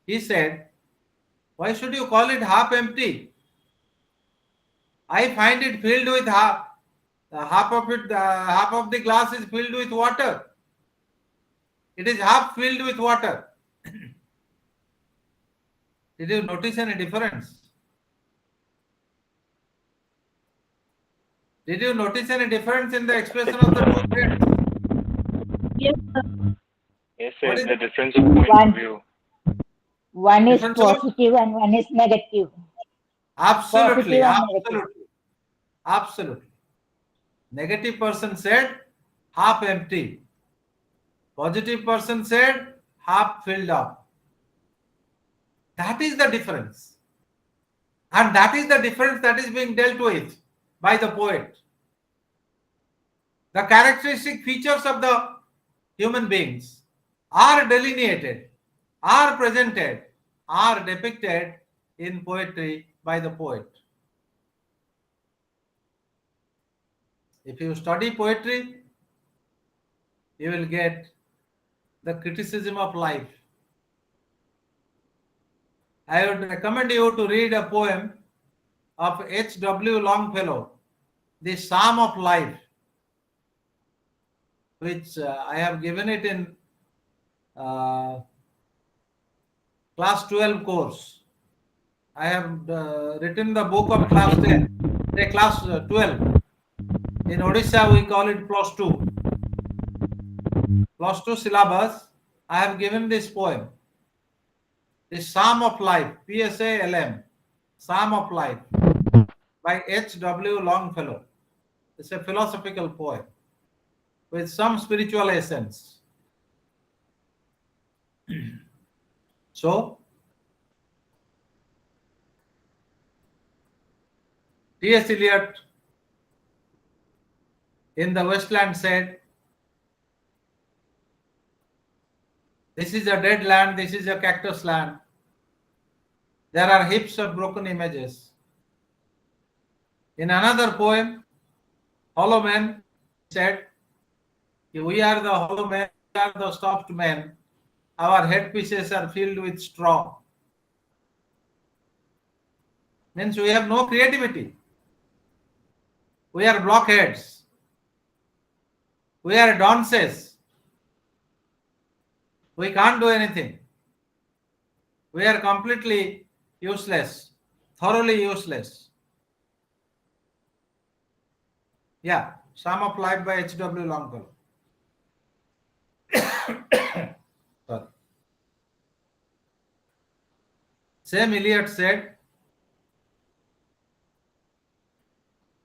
he said, why should you call it half empty? I find it filled with half of it, half of the glass is filled with water. It is half filled with water. Did you notice any difference? Did you notice any difference in the expression of the two friends? Yes, sir. Yes, What sir, is the difference of point One. of view. One is difference of? positive and one is negative. Absolutely, Positive and negative. absolutely, absolutely. Negative person said half empty. Positive person said half filled up. That is the difference. And that is the difference that is being dealt with by the poet. The characteristic features of the human beings are delineated, are presented, are depicted in poetry by the poet. If you study poetry, you will get the criticism of life. I would recommend you to read a poem of H.W. Longfellow, The Psalm of Life, which I have given it in class 12 course. I have written the book of class 10, say class 12. In Odisha, we call it plus 2. Plus 2 syllabus, I have given this poem, The Psalm of Life, PSALM, Psalm of Life, by H.W. Longfellow. It's a philosophical poem with some spiritual essence. So, T.S. Eliot in the Westland said, this is a dead land, this is a cactus land. There are heaps of broken images. In another poem, Hollow Men said, we are the hollow men, we are the stuffed men. Our headpieces are filled with straw. Means we have no creativity. We are blockheads. We are dunces. We can't do anything. We are completely useless, thoroughly useless. Yeah, Psalm of Life by H.W. Longfellow. Sorry. Same Eliot said,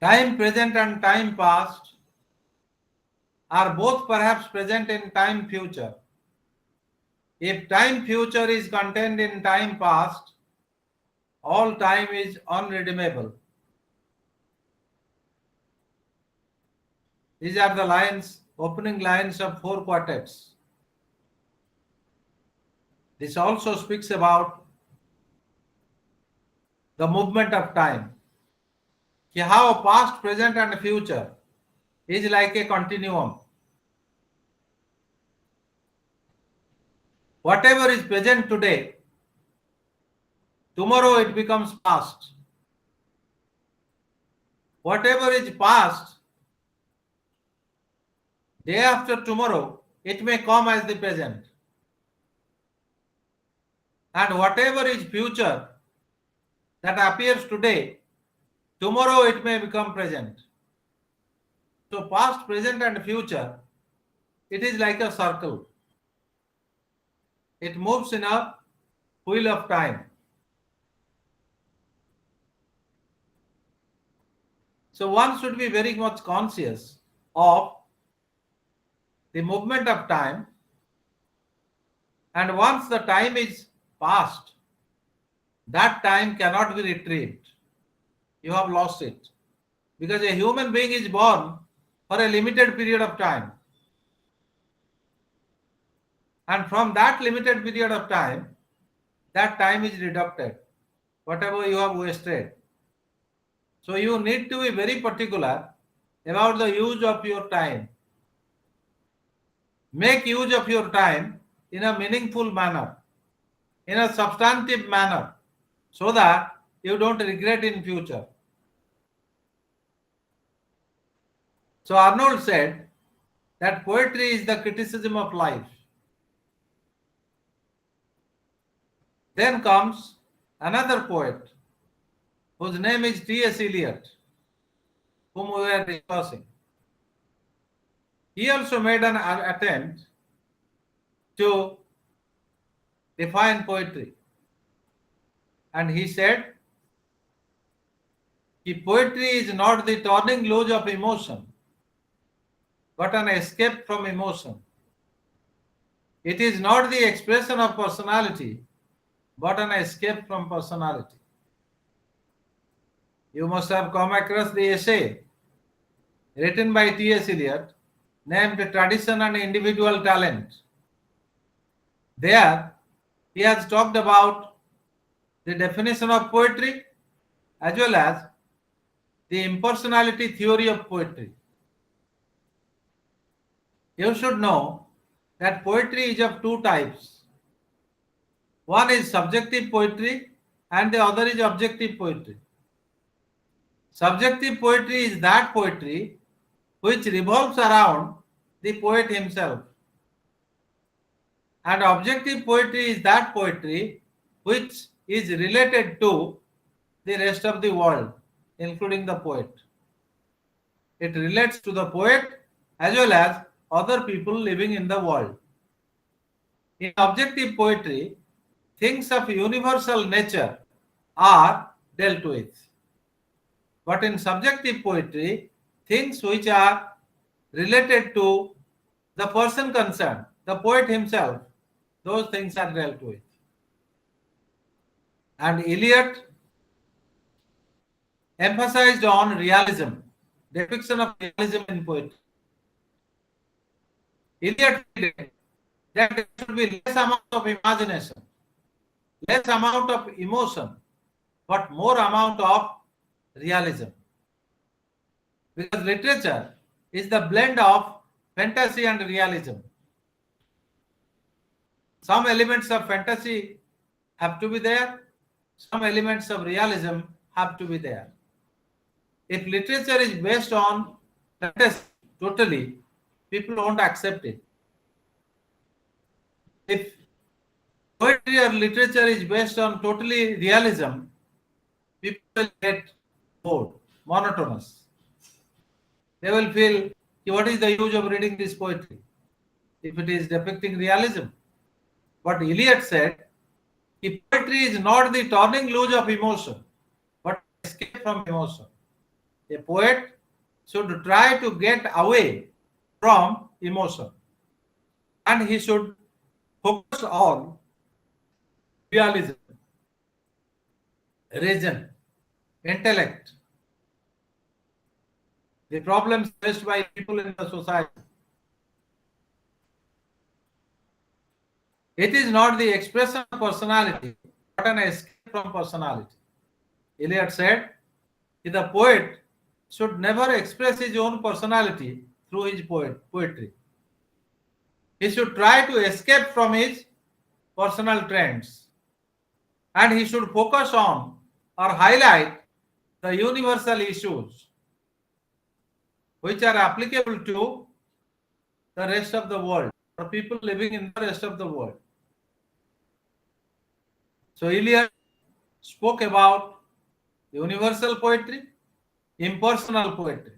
time present and time past are both perhaps present in time future. If time future is contained in time past, all time is unredeemable. These are the lines, opening lines of 4 quartets. This also speaks about the movement of time. How past, present, and future is like a continuum. Whatever is present today, tomorrow it becomes past. Whatever is past, day after tomorrow, it may come as the present. And whatever is future that appears today, tomorrow it may become present. So past, present, and future, it is like a circle. It moves in a wheel of time. So one should be very much conscious of the movement of time, and once the time is past, that time cannot be retrieved. You have lost it. Because a human being is born for a limited period of time. And from that limited period of time, that time is deducted, whatever you have wasted. So you need to be very particular about the use of your time. Make use of your time in a meaningful manner, in a substantive manner, so that you don't regret in future. So Arnold said that poetry is the criticism of life. Then comes another poet whose name is T.S. Eliot, whom we were discussing. He also made an attempt to define poetry. And he said, poetry is not the turning loose of emotion, but an escape from emotion. It is not the expression of personality, but an escape from personality. You must have come across the essay written by T.S. Eliot named Tradition and Individual Talent. There, he has talked about the definition of poetry as well as the impersonality theory of poetry. You should know that poetry is of two types. One is subjective poetry and the other is objective poetry. Subjective poetry is that poetry which revolves around the poet himself. And objective poetry is that poetry which is related to the rest of the world, including the poet. It relates to the poet as well as other people living in the world. In objective poetry, things of universal nature are dealt with. But in subjective poetry, things which are related to the person concerned, the poet himself, those things are dealt with. And Eliot emphasized on realism, depiction of realism in poetry. Eliot stated that there should be less amount of imagination, less amount of emotion, but more amount of realism. Because literature is the blend of fantasy and realism. Some elements of fantasy have to be there, some elements of realism have to be there. If literature is based on fantasy totally, people won't accept it. If poetry or literature is based on totally realism, people will get bored, monotonous. They will feel, what is the use of reading this poetry if it is depicting realism? But Eliot said, poetry is not the turning loose of emotion, but escape from emotion. A poet should try to get away from emotion, and he should focus on realism, reason, intellect, the problems faced by people in the society. It is not the expression of personality, but an escape from personality. Eliot said, the poet should never express his own personality through his poetry. He should try to escape from his personal trends, and he should focus on or highlight the universal issues which are applicable to the rest of the world, or people living in the rest of the world. So Eliot spoke about universal poetry, impersonal poetry,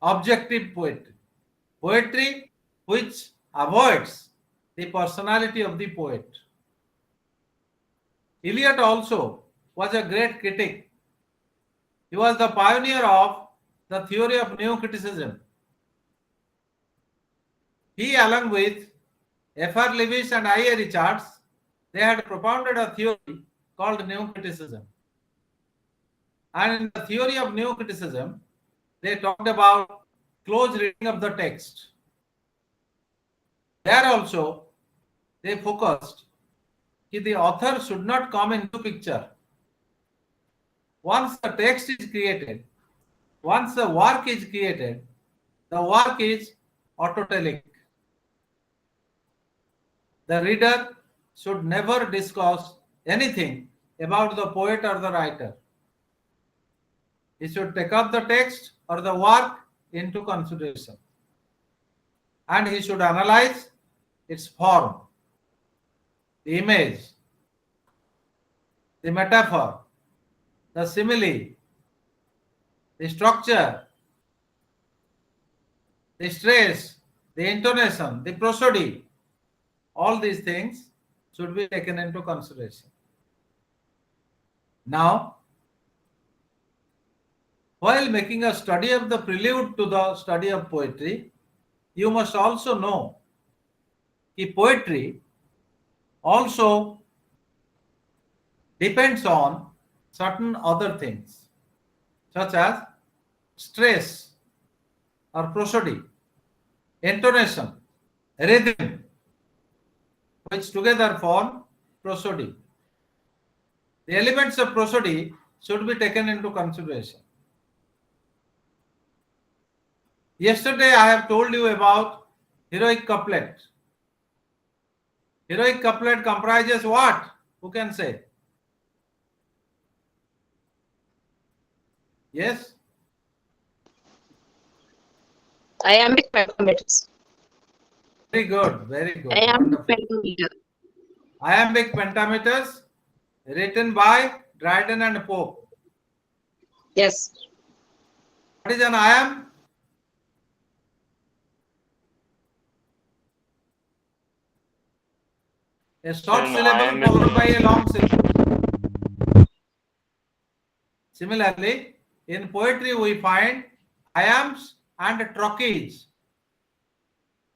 objective poetry, poetry which avoids the personality of the poet. Eliot also was a great critic. He was the pioneer of the theory of neo-criticism. He, along with F.R. Lewis and I.A. Richards, they had propounded a theory called neo-criticism. And in the theory of neo-criticism, they talked about close reading of the text. There also, they focused that the author should not come into picture. Once the text is created, once the work is created, the work is autotelic. The reader should never discuss anything about the poet or the writer. He should take up the text or the work into consideration, and he should analyze its form, the image, the metaphor, the simile, the structure, the stress, the intonation, the prosody, All these things should be taken into consideration. Now, while making a study of the prelude to the study of poetry, you must also know that poetry also depends on certain other things, such as stress or prosody, intonation, rhythm, which together form prosody. The elements of prosody should be taken into consideration. Yesterday I have told you about heroic couplet. Heroic couplet comprises what? Who can say? Yes? Iambic pentameters. Very good, very good. Iambic Wonderful. pentameter. Iambic pentameters written by Dryden and Pope. Yes. What is an iamb? A short An syllable iambic followed by a long syllable. Similarly, in poetry we find iambs and trochees.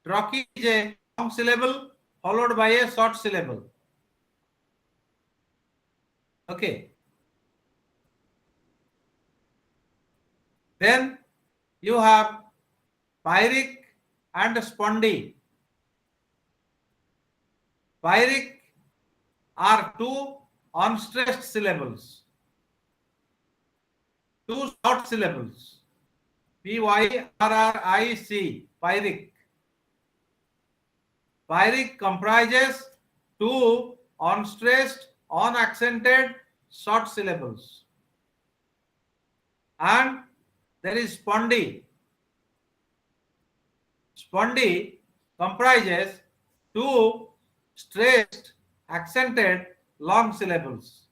Trochee is a long syllable followed by a short syllable. Okay. Then you have pyric and spondy. Pyric are two unstressed syllables, two short syllables. Pyrric. Pyric. Pyric comprises two unstressed, unaccented short syllables. And there is spondy. Spondy comprises two stressed, accented long syllables.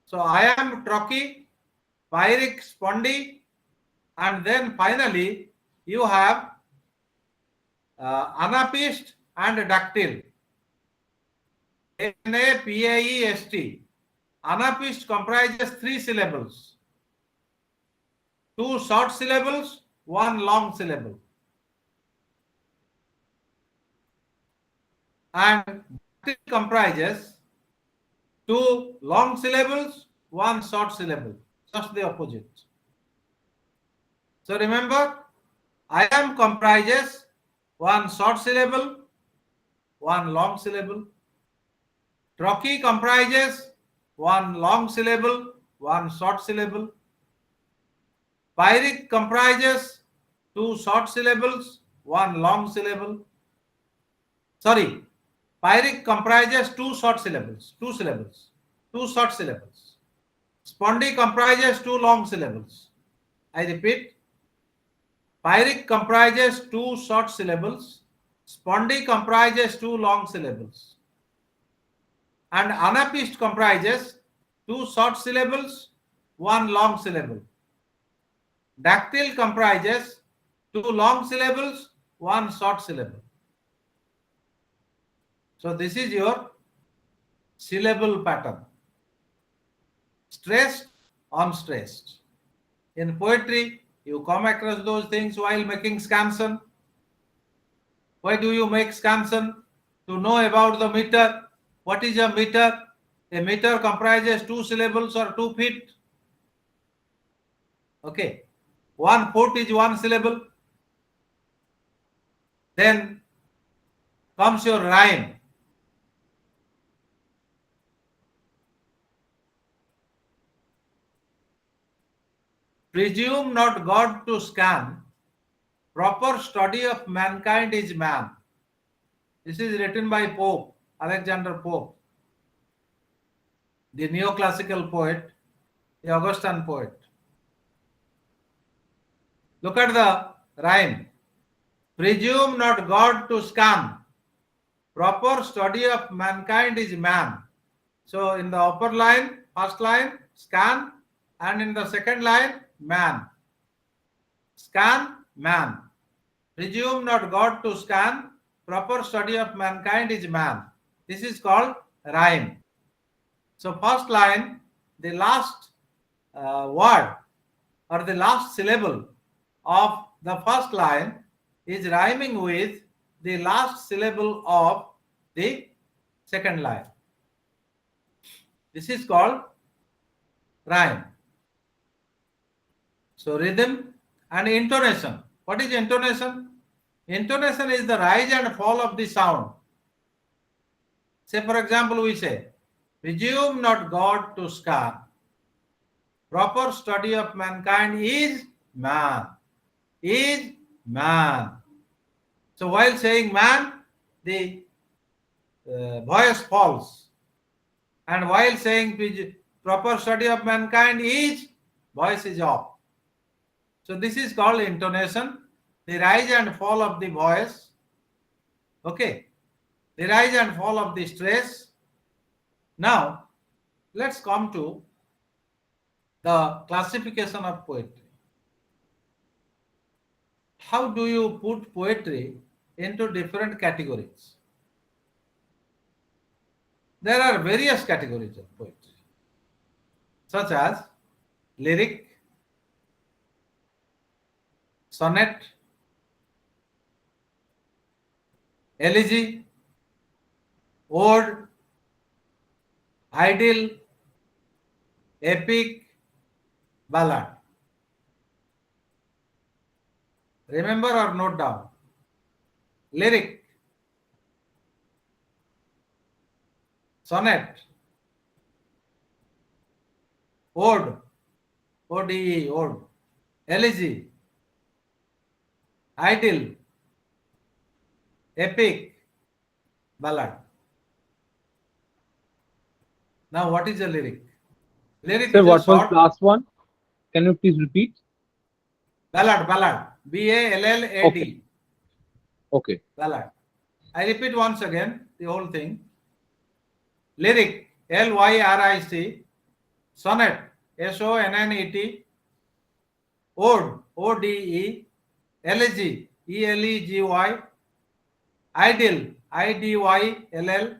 So I am trochee, pyric, spondy, and then finally you have anapist and dactyl. Anapaest. Anapist comprises three syllables, two short syllables, one long syllable. And dactyl comprises two long syllables, one short syllable, just the opposite. So remember, iamb comprises one short syllable, one long syllable. Trochee comprises one long syllable, one short syllable. Pyric comprises two short syllables, one long syllable. Sorry, pyric comprises two short syllables, two short syllables. Spondy comprises two long syllables. I repeat, pyric comprises two short syllables, spondy comprises two long syllables, and anapist comprises two short syllables, one long syllable. Dactyl comprises two long syllables, one short syllable. So this is your syllable pattern. Stressed, unstressed. In poetry, you come across those things while making scansion. Why do you make scansion? To know about the meter. What is a meter? A meter comprises two syllables or 2 feet. Okay. 1 foot is one syllable. Then comes your rhyme. Presume not God to scan, proper study of mankind is man. This is written by Pope, Alexander Pope, the neoclassical poet, the Augustan poet. Look at the rhyme. Presume not God to scan, proper study of mankind is man. So in the upper line, first line, scan, and in the second line, man. Scan, man. Presume not God to scan, proper study of mankind is man. This is called rhyme. So first line, the last word or the last syllable of the first line is rhyming with the last syllable of the second line. This is called rhyme. So rhythm and intonation. What is intonation? Intonation is the rise and fall of the sound. Say, for example, we say, resume not God to scan. Proper study of mankind is man. Is man. So while saying man, the voice falls. And while saying proper study of mankind is, voice is off. So this is called intonation, the rise and fall of the voice. Okay. The rise and fall of the stress. Now, let's come to the classification of poetry. How do you put poetry into different categories? There are various categories of poetry, such as lyric, sonnet, elegy, ode, idyll, epic, ballad. Remember or note down. Lyric, sonnet, ode, ode, ode, elegy, idyll, epic, ballad. Now, what is a lyric? Lyric Sir, is a what was short last one? Can you please repeat? ballad, ballad, B-A-L-L-A-D. Okay. Okay. Ballad. I repeat once again the whole thing. Lyric, L-Y-R-I-C. Sonnet, S-O-N-N-E-T. Ode, O-D-E. Elegy, E-L-E-G-Y. Idyll, I-D-Y-L-L.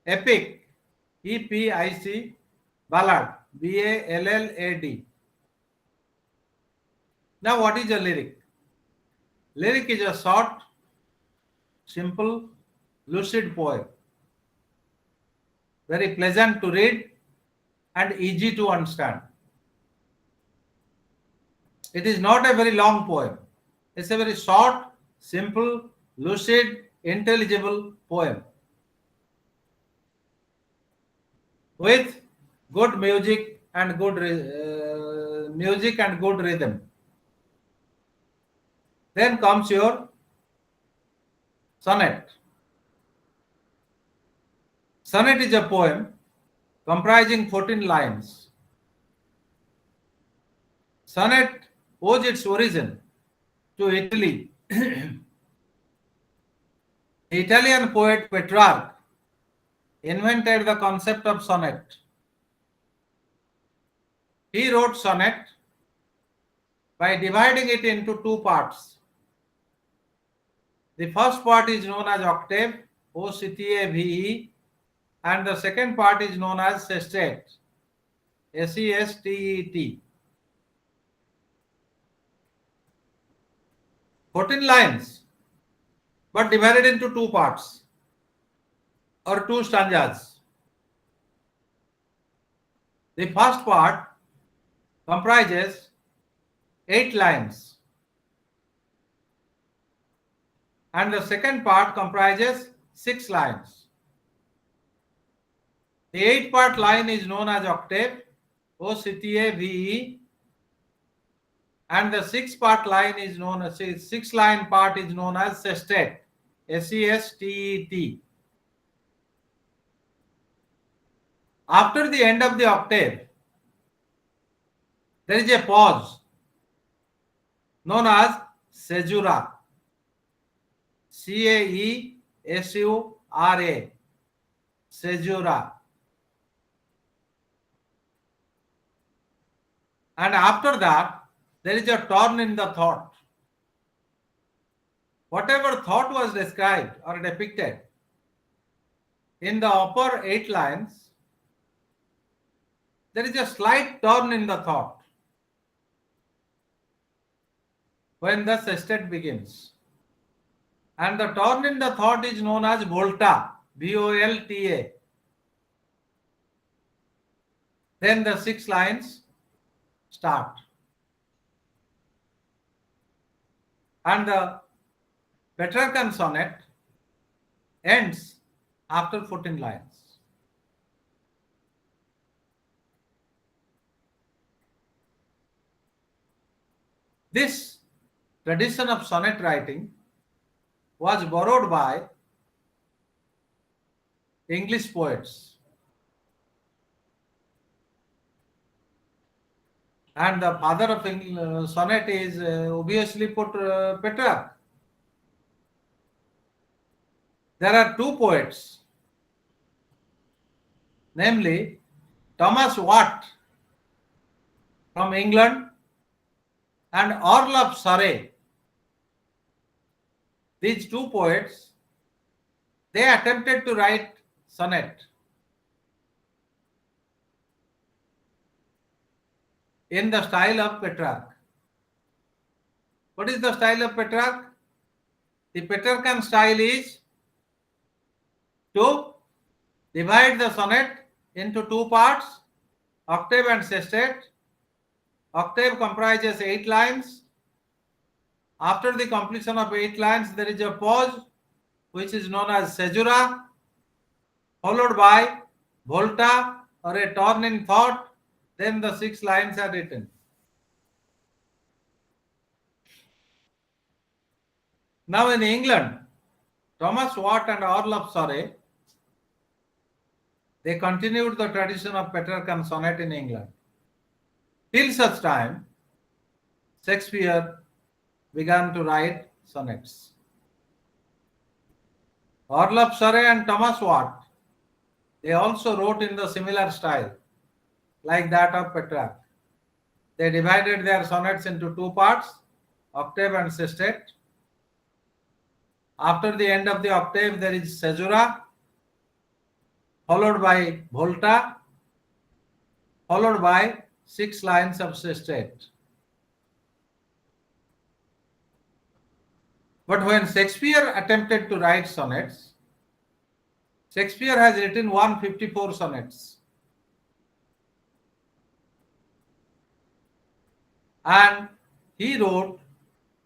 Epic, E-P-I-C. Ballad, B-A-L-L-A-D. Now, what is a lyric? Lyric is a short, simple, lucid poem. Very pleasant to read and easy to understand. It is not a very long poem. It's a very short, simple, lucid, intelligible poem with good music and good rhythm. Then comes your sonnet. Sonnet is a poem comprising 14 lines. Sonnet owes its origin to Italy. The Italian poet Petrarch invented the concept of sonnet. He wrote sonnet by dividing it into two parts. The first part is known as octave, O-C-T-A-V-E, and the second part is known as sestet, S-E-S-T-E-T. 14 lines, but divided into two parts or two stanzas. The first part comprises 8 lines, and the second part comprises 6 lines. The 8-part line is known as octave, O-C-T-A-V-E, and the 6-part line is known as 6-line part is known as sestet, S-E-S-T-E-T. After the end of the octave, there is a pause known as caesura, C-A-E-S-U-R-A, caesura. And after that, there is a turn in the thought. whatever thought was described or depicted in the upper 8 lines, there is a slight turn in the thought when the sestet begins. And the turn in the thought is known as volta, V-O-L-T-A. Then the 6 lines start. And the Petrarchan sonnet ends after 14 lines. This tradition of sonnet writing was borrowed by English poets. And the father of sonnet is obviously Petrarch. There are 2 poets, namely Thomas Watt from England and Orlov Surrey. These 2 poets, they attempted to write sonnet in the style of Petrarch. What is the style of Petrarch? The Petrarchan style is to divide the sonnet into 2 parts, octave and sestet. Octave comprises 8 lines. After the completion of 8 lines, there is a pause, which is known as caesura, followed by volta or a turn in thought. Then the 6 lines are written. Now in England, Thomas Watt and Orlov Surrey, they continued the tradition of Petrarchan sonnet in England. Till such time, Shakespeare began to write sonnets. Orlov Surrey and Thomas Watt, they also wrote in the similar style, like that of Petrarch. They divided their sonnets into 2 parts, octave and sestet. After the end of the octave, there is caesura, followed by volta, followed by 6 lines of sestet. But when Shakespeare attempted to write sonnets, Shakespeare has written 154 sonnets. And he wrote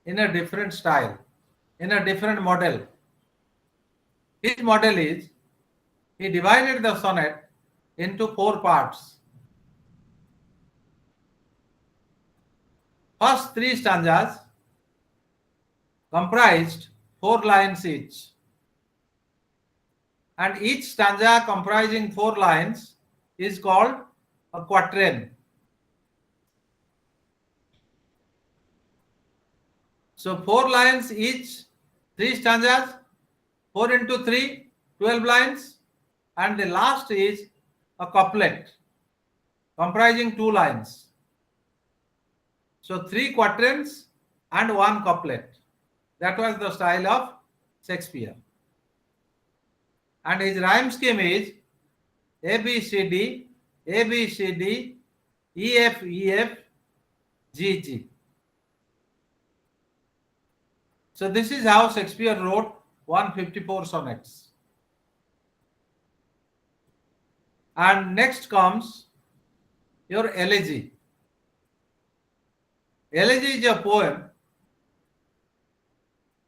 in a different style, in a different model. His model is, he divided the sonnet into 4 parts. First 3 stanzas comprised 4 lines each. And each stanza comprising 4 lines is called a quatrain. So 4 lines each, 3 stanzas, 4 into 3, 12 lines. And the last is a couplet comprising 2 lines. So 3 quatrains and 1 couplet. That was the style of Shakespeare. And his rhyme scheme is A, B, C, D, A, B, C, D, E, F, E, F, G, G. So this is how Shakespeare wrote 154 sonnets. And next comes your elegy. Elegy is a poem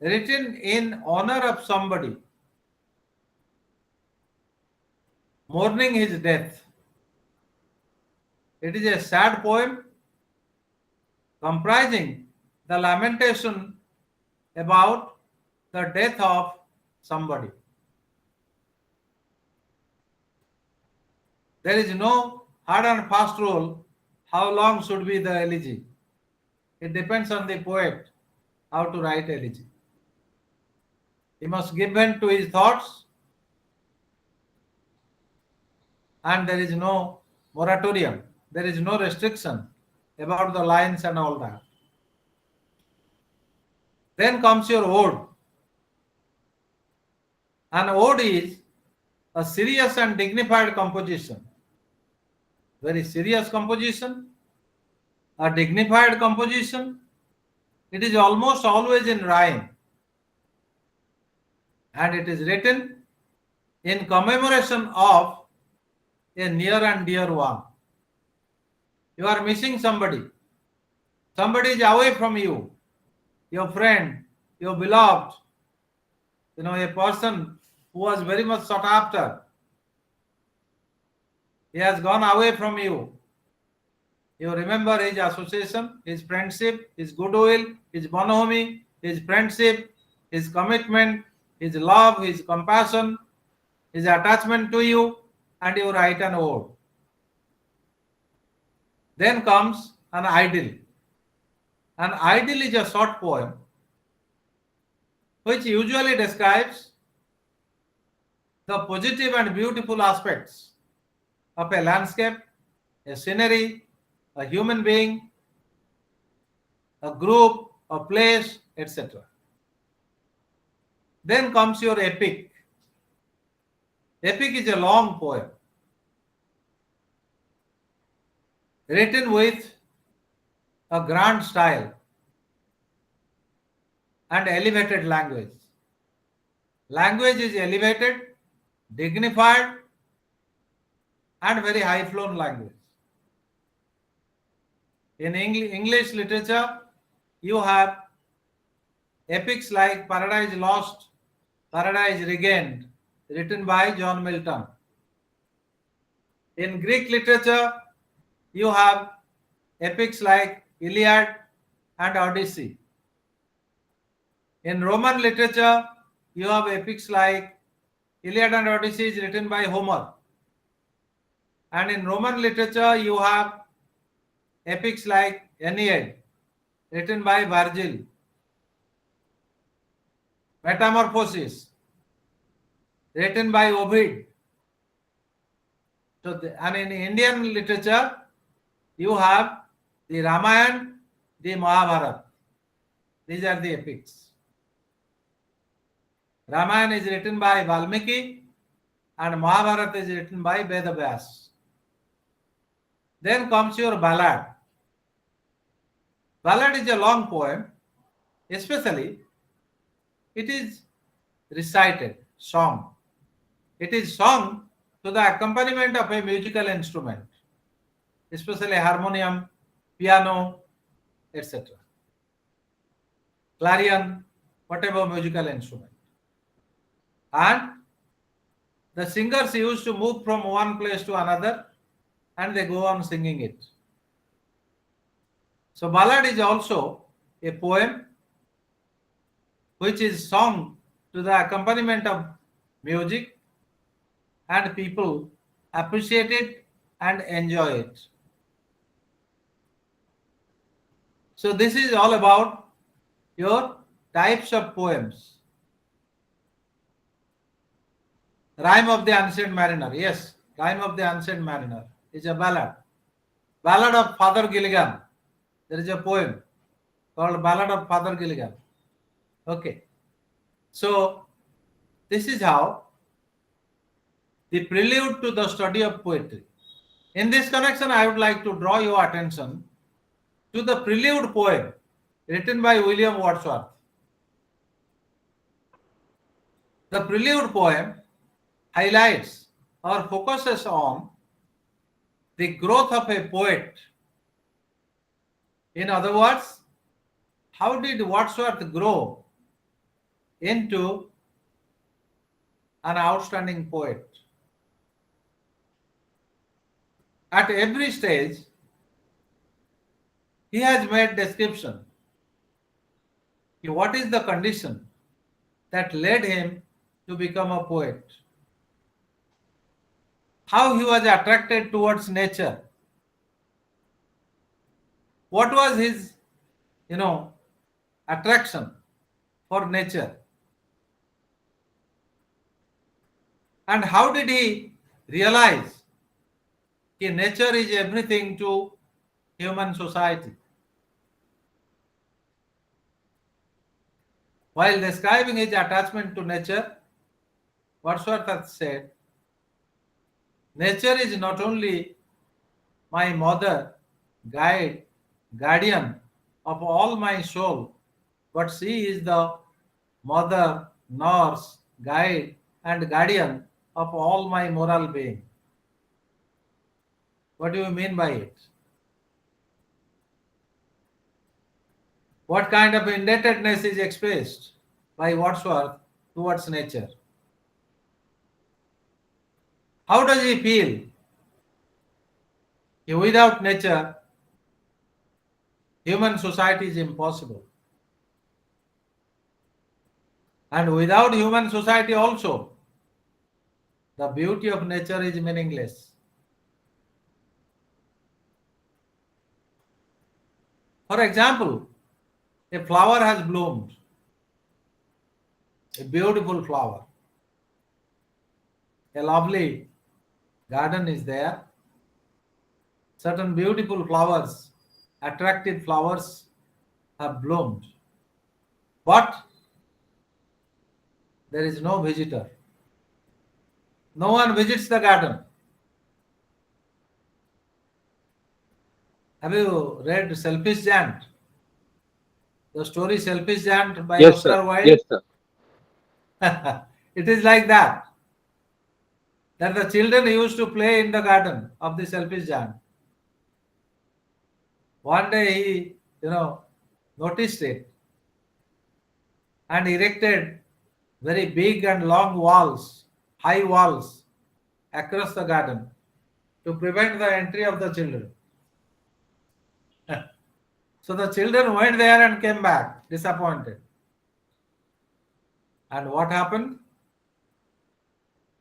written in honor of somebody mourning his death. It is a sad poem comprising the lamentation about the death of somebody. There is no hard and fast rule how long should be the elegy. It depends on the poet how to write elegy. He must give vent to his thoughts, and there is no moratorium. There is no restriction about the lines and all that. Then comes your ode. An ode is a serious and dignified composition. Very serious composition, a dignified composition. It is almost always in rhyme, and it is written in commemoration of a near and dear one. You are missing somebody. Somebody is away from you, your friend, your beloved, a person who was very much sought after. He has gone away from you. You remember his association, his friendship, his goodwill, his bonhomie, his friendship, his commitment, his love, his compassion, his attachment to you, and you write an ode. Then comes an idyll. An idyll is a short poem which usually describes the positive and beautiful aspects of a landscape, a scenery, a human being, a group, a place, etc. Then comes your epic. Epic is a long poem written with a grand style and elevated language. Language is elevated, dignified, and very high-flown language. In English literature, you have epics like Paradise Lost, Paradise Regained, written by John Milton. In Greek literature, you have epics like Iliad and Odyssey. In Roman literature, you have epics like Iliad and Odyssey is written by Homer. And in Roman literature, you have epics like Aeneid, written by Virgil. Metamorphosis, written by Ovid. And in Indian literature, you have the Ramayana, the Mahabharata. These are the epics. Ramayana is written by Valmiki and Mahabharata is written by Vedavyas. Then comes your ballad. Ballad is a long poem, especially it is recited, sung. It is sung to the accompaniment of a musical instrument, especially harmonium, piano, etc. Clarion, whatever musical instrument. And the singers used to move from one place to another and they go on singing it. So ballad is also a poem which is sung to the accompaniment of music and people appreciate it and enjoy it. So this is all about your types of poems. Rhyme of the Ancient Mariner. Yes, Rhyme of the Ancient Mariner is a ballad. Ballad of Father Gilligan. There is a poem called Ballad of Father Gilligan. Okay. So this is how the prelude to the study of poetry. In this connection, I would like to draw your attention to the prelude poem written by William Wordsworth. The prelude poem highlights or focuses on the growth of a poet. In other words, how did Wordsworth grow into an outstanding poet? At every stage, he has made description. What is the condition that led him to become a poet? How he was attracted towards nature. What was his, attraction for nature? And how did he realize that nature is everything to human society? While describing his attachment to nature, Wordsworth has said, nature is not only my mother, guide, guardian of all my soul, but she is the mother, nurse, guide, and guardian of all my moral being. What do you mean by it? What kind of indebtedness is expressed by Wordsworth towards nature? How does he feel? Without nature, human society is impossible. And without human society also, the beauty of nature is meaningless. For example, a flower has bloomed, a beautiful flower. A lovely garden is there. Certain beautiful flowers, attractive flowers have bloomed. But there is no visitor. No one visits the garden. Have you read Selfish Giant? The story Selfish Giant by Yes, Oscar sir. Wilde? Yes, sir. It is like that. That the children used to play in the garden of the Selfish Giant. One day he, noticed it and erected very big and long walls, high walls across the garden to prevent the entry of the children. So the children went there and came back disappointed. And what happened?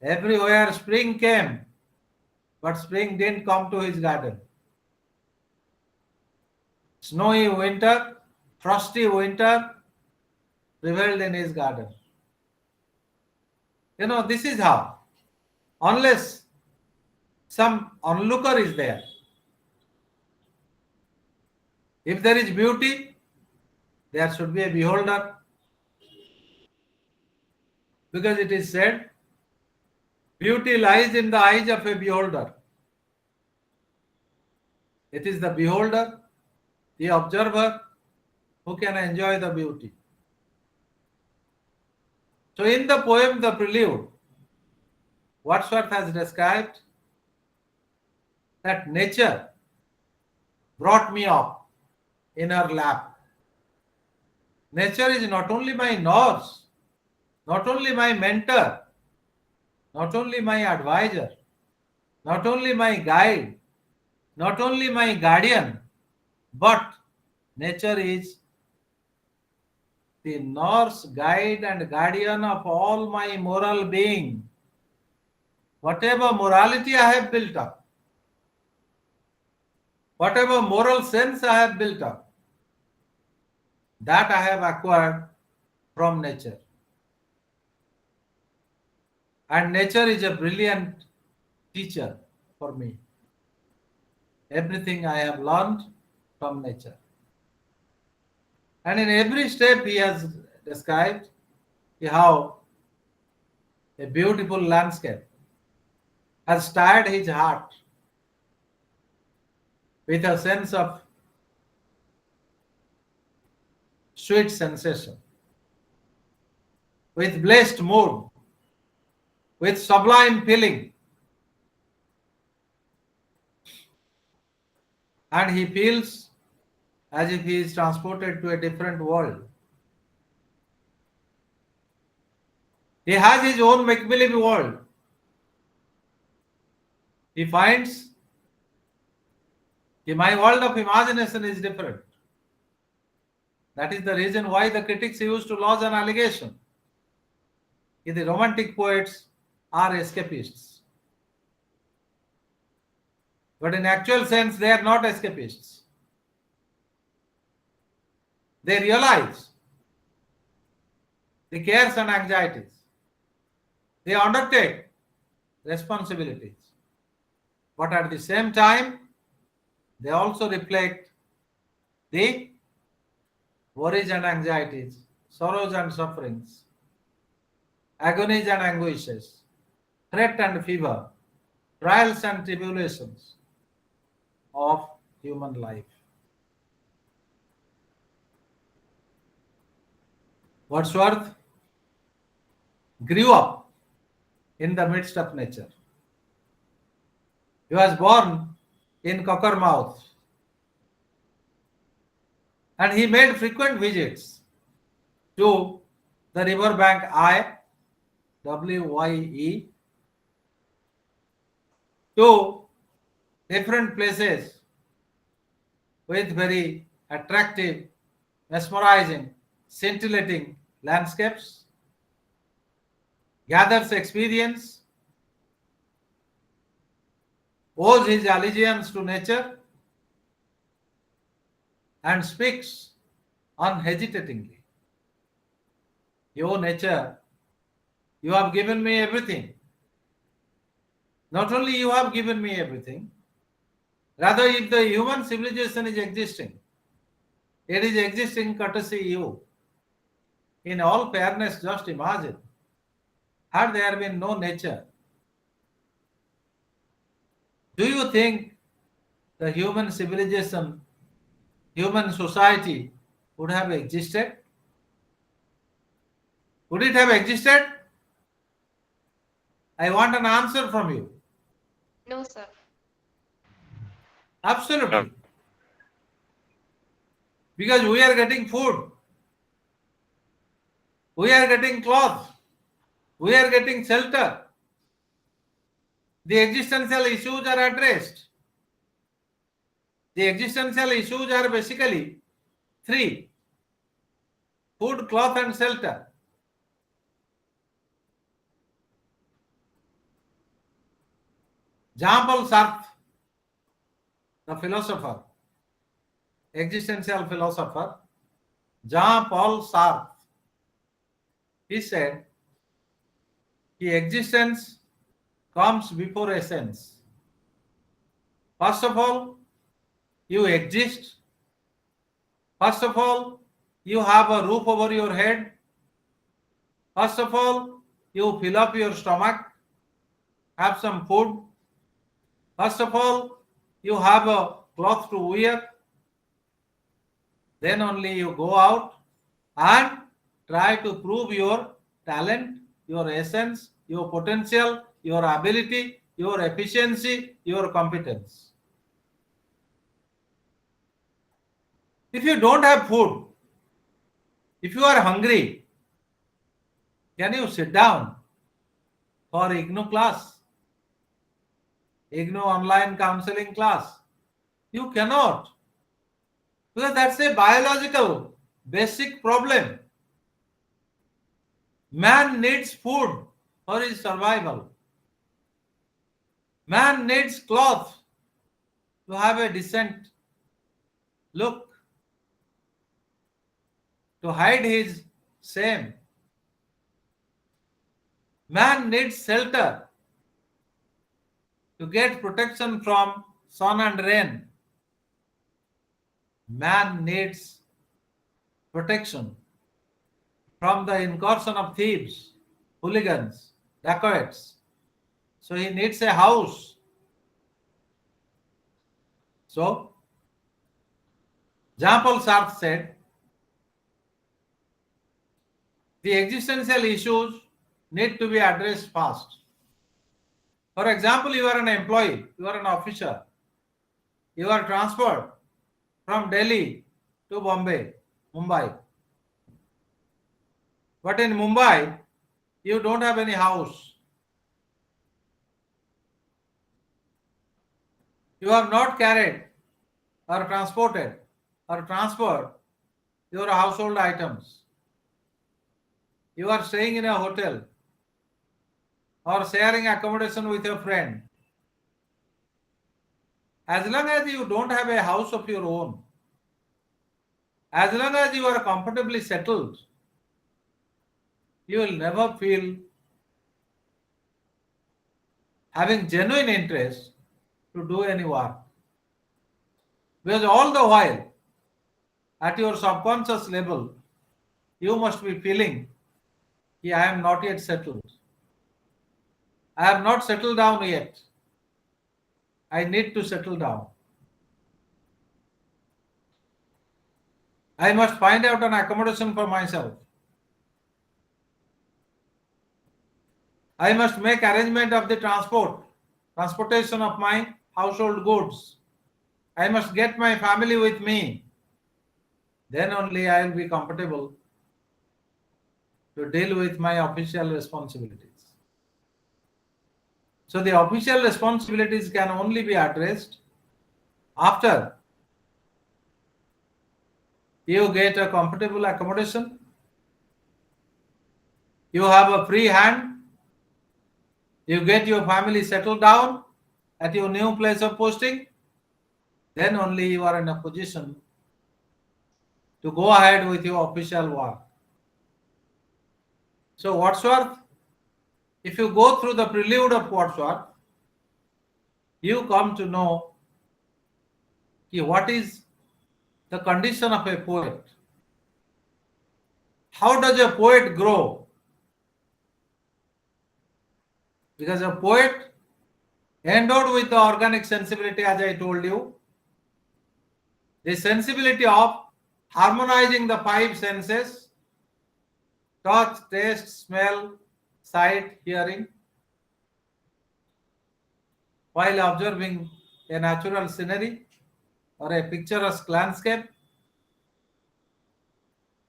Everywhere spring came, but spring didn't come to his garden. Snowy winter, frosty winter prevailed in his garden. This is how. Unless some onlooker is there. If there is beauty, there should be a beholder. Because it is said, beauty lies in the eyes of a beholder. It is the beholder, the observer, who can enjoy the beauty. So in the poem The Prelude, Wordsworth has described that nature brought me up in her lap. Nature is not only my nurse, not only my mentor, not only my advisor, not only my guide, not only my guardian, but nature is the nurse, guide, and guardian of all my moral being. Whatever morality I have built up, whatever moral sense I have built up, that I have acquired from nature. And nature is a brilliant teacher for me. Everything I have learned from nature. And in every step he has described how a beautiful landscape has stirred his heart with a sense of sweet sensation, with blessed mood, with sublime feeling. And he feels as if he is transported to a different world. He has his own make-believe world. He finds that my world of imagination is different. That is the reason why the critics used to lodge an allegation. The romantic poets are escapists. But in actual sense, they are not escapists. They realize the cares and anxieties. They undertake responsibilities. But at the same time, they also reflect the worries and anxieties, sorrows and sufferings agonies and anguishes, threat and fever, trials and tribulations of human life. Wordsworth grew up in the midst of nature. He was born in Cockermouth and he made frequent visits to the riverbank Wye, to different places with very attractive, mesmerizing, scintillating landscapes, gathers experience, owes his allegiance to nature, and speaks unhesitatingly. "O nature, you have given me everything. Not only you have given me everything, rather if the human civilization is existing, it is existing courtesy you. In all fairness, just imagine, had there been no nature, do you think the human civilization, human society would have existed? Would it have existed? I want an answer from you. No, sir. Absolutely. Because we are getting food, we are getting clothes, we are getting shelter. The existential issues are addressed. The existential issues are basically three: food, cloth, and shelter. Jean-Paul Sartre, the philosopher, existential philosopher, Jean-Paul Sartre, he said, "The existence comes before essence. First of all, you exist. First of all, you have a roof over your head. First of all, you fill up your stomach, have some food. First of all, you have a cloth to wear. Then only you go out and try to prove your talent, your essence, your potential, your ability, your efficiency, your competence. If you don't have food, if you are hungry, can you sit down for IGNOU class, IGNOU online counseling class? You cannot, because that's a biological basic problem. Man needs food for his survival. Man needs cloth to have a decent look, to hide his shame. Man needs shelter to get protection from sun and rain. Man needs protection from the incursion of thieves, hooligans, dacoits. So he needs a house. So Jean-Paul Sartre said, the existential issues need to be addressed fast. For example, you are an employee, you are an officer, you are transferred from Delhi to Mumbai. But in Mumbai, you don't have any house. You have not carried or transported or transferred your household items. You are staying in a hotel or sharing accommodation with your friend. As long as you don't have a house of your own, as long as you are comfortably settled, you will never feel having genuine interest to do any work. Because all the while, at your subconscious level, you must be feeling I am not yet settled. I have not settled down yet. I need to settle down. I must find out an accommodation for myself. I must make arrangement of the transportation of my household goods. I must get my family with me. Then only I will be comfortable to deal with my official responsibilities. So the official responsibilities can only be addressed after you get a comfortable accommodation, you have a free hand, you get your family settled down at your new place of posting, then only you are in a position to go ahead with your official work. So Wordsworth, if you go through the prelude of Wordsworth, you come to know what is the condition of a poet. How does a poet grow? Because a poet endowed with the organic sensibility, as I told you, the sensibility of harmonizing the five senses: touch, taste, smell, sight, hearing, while observing a natural scenery or a picturesque landscape.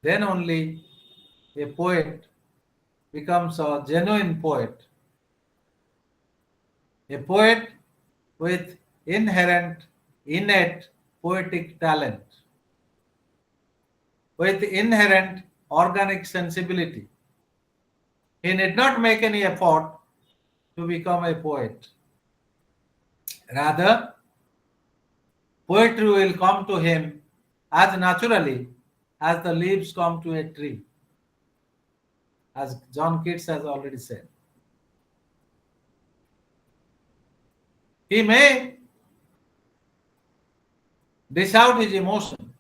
Then only a poet becomes a genuine poet. A poet with innate poetic talent, with inherent organic sensibility. He need not make any effort to become a poet. Rather, poetry will come to him as naturally as the leaves come to a tree, as John Keats has already said. He may dish out his emotion.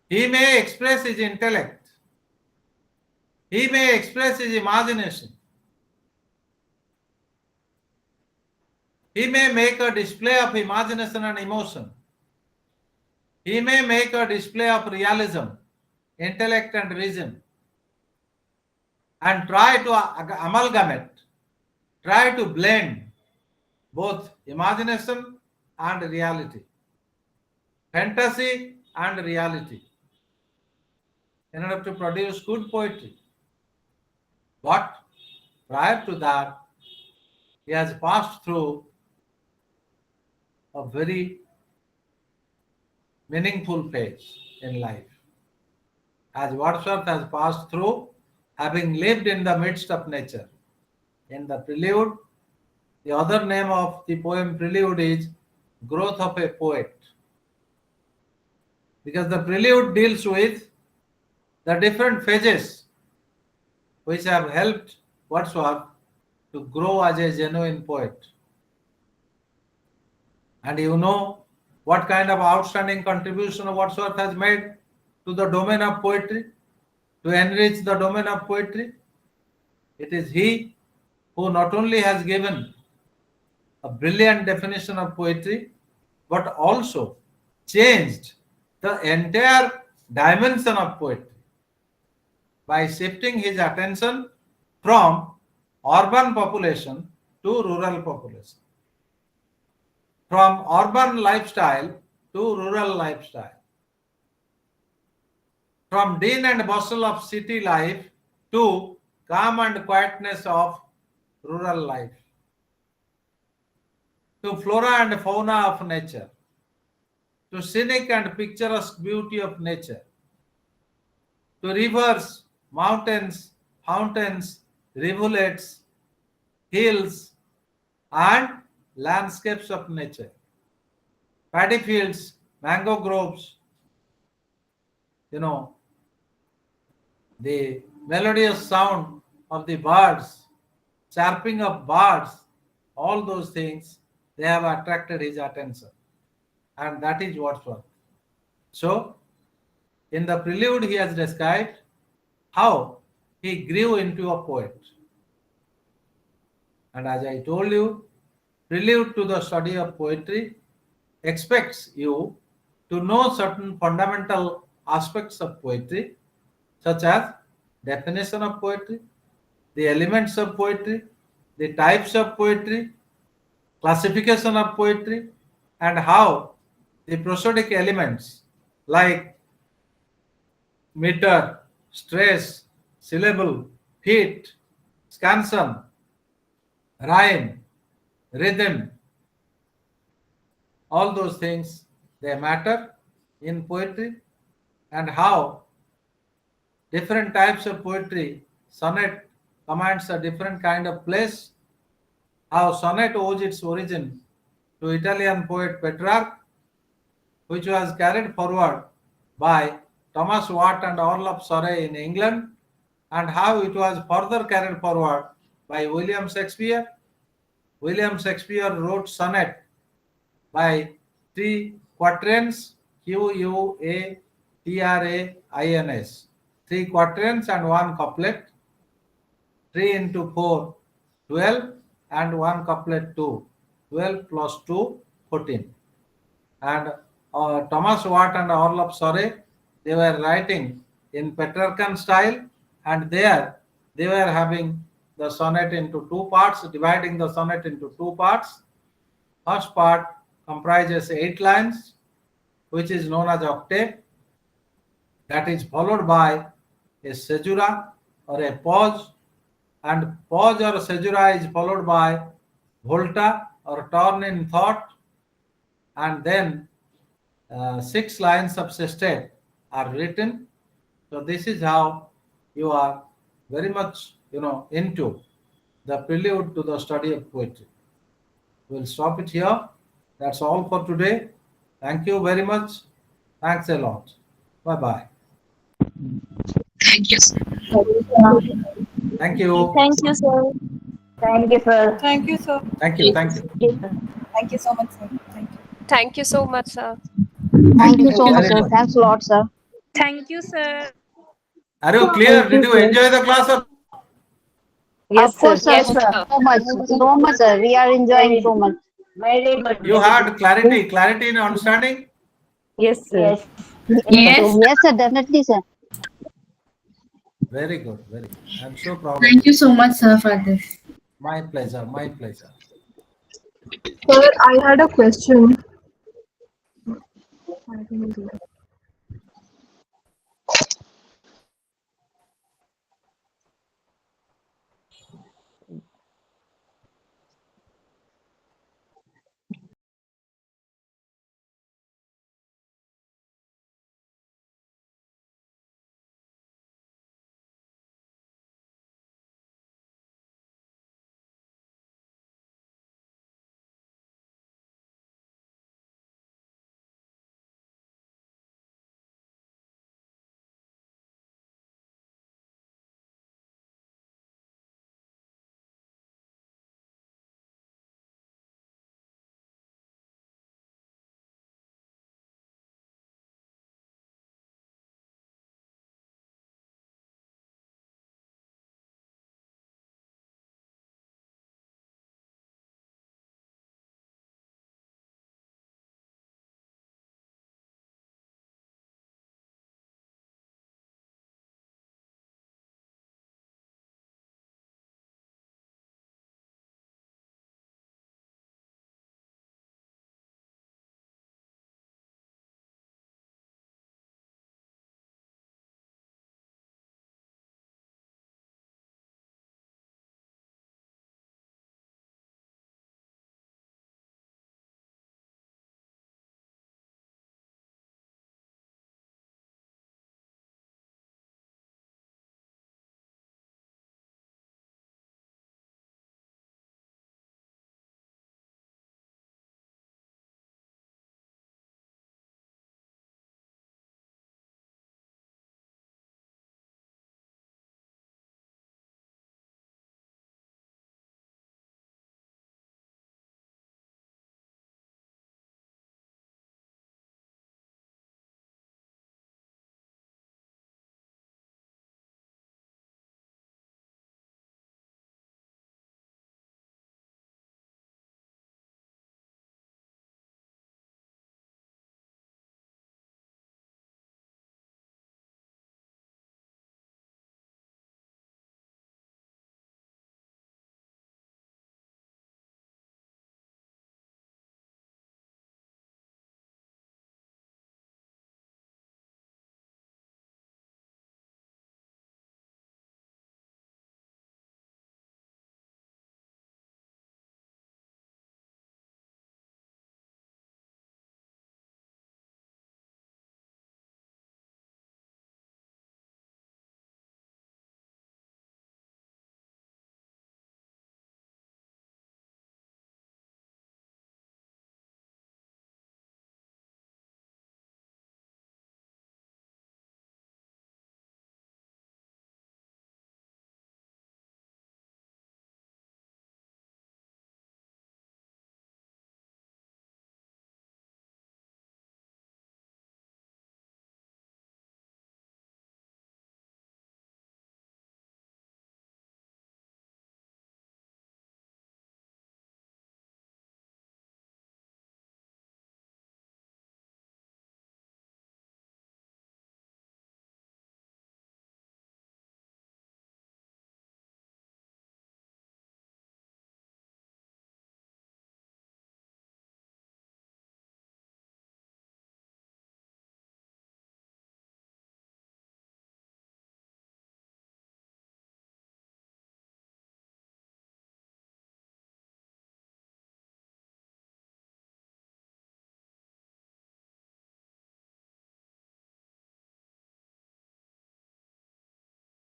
He may express his intellect. He may express his imagination. He may make a display of imagination and emotion. He may make a display of realism, intellect and reason, and try to amalgamate, try to blend both imagination and reality, fantasy and reality, in order to produce good poetry. But prior to that, he has passed through a very meaningful phase in life. As Wordsworth has passed through, having lived in the midst of nature. In the prelude, the other name of the poem Prelude is Growth of a Poet. Because the prelude deals with the different phases which have helped Wordsworth to grow as a genuine poet. And you know what kind of outstanding contribution Wordsworth has made to the domain of poetry, to enrich the domain of poetry. It is he who not only has given a brilliant definition of poetry, but also changed the entire dimension of poetry by shifting his attention from urban population to rural population, from urban lifestyle to rural lifestyle, from din and bustle of city life to calm and quietness of rural life, to flora and fauna of nature, to scenic and picturesque beauty of nature, to rivers, mountains, fountains, rivulets, hills, and landscapes of nature, paddy fields, mango groves, the melodious sound of the birds, chirping of birds, all those things, they have attracted his attention. And that is Wordsworth. So, in the prelude, he has described how he grew into a poet. And as I told you, prelude to the study of poetry expects you to know certain fundamental aspects of poetry, such as definition of poetry, the elements of poetry, the types of poetry, classification of poetry, and how the prosodic elements like meter, stress, syllable, feet, scansion, rhyme, rhythm, all those things, they matter in poetry, and how different types of poetry, sonnet commands a different kind of place, how sonnet owes its origin to Italian poet Petrarch, which was carried forward by Thomas Watt and Orloff Surrey in England, and how it was further carried forward by William Shakespeare. William Shakespeare wrote sonnet by 3 quatrains, Quatrains, 3 quatrains and 1 couplet, 3 into 4, 12, and 1 couplet 2, 12 plus 2, 14. And Thomas Watt and Orloff Surrey, they were writing in Petrarchan style, and there they were having the sonnet into 2 parts, dividing the sonnet into 2 parts. First part comprises 8 lines, which is known as octave. That is followed by a caesura or a pause, and pause or caesura is followed by volta or turn in thought, and then 6 lines of sestet are written. So this is how you are very much, into the prelude to the study of poetry. We'll stop it here. That's all for today. Thank you very much. Thanks a lot. Bye-bye. Thank you, sir. Thank you. Thank you, sir. Thank you, sir. Thank you, sir. Thank you. Thank you. Thank you so much, sir. Thank you. Thank you so much, sir. Thank you so much, very sir. much. Thanks a lot, sir. Thank you, sir. Are you clear? Did you enjoy the class? Or? Of course, sir. Yes, sir. So much, sir. We are enjoying so much. Very good. You had clarity in understanding? Yes, sir. Yes. Yes, sir. Definitely, sir. Very good. Very good. I'm so proud of Thank you so much, sir, for this. My pleasure. My pleasure. Sir, I had a question.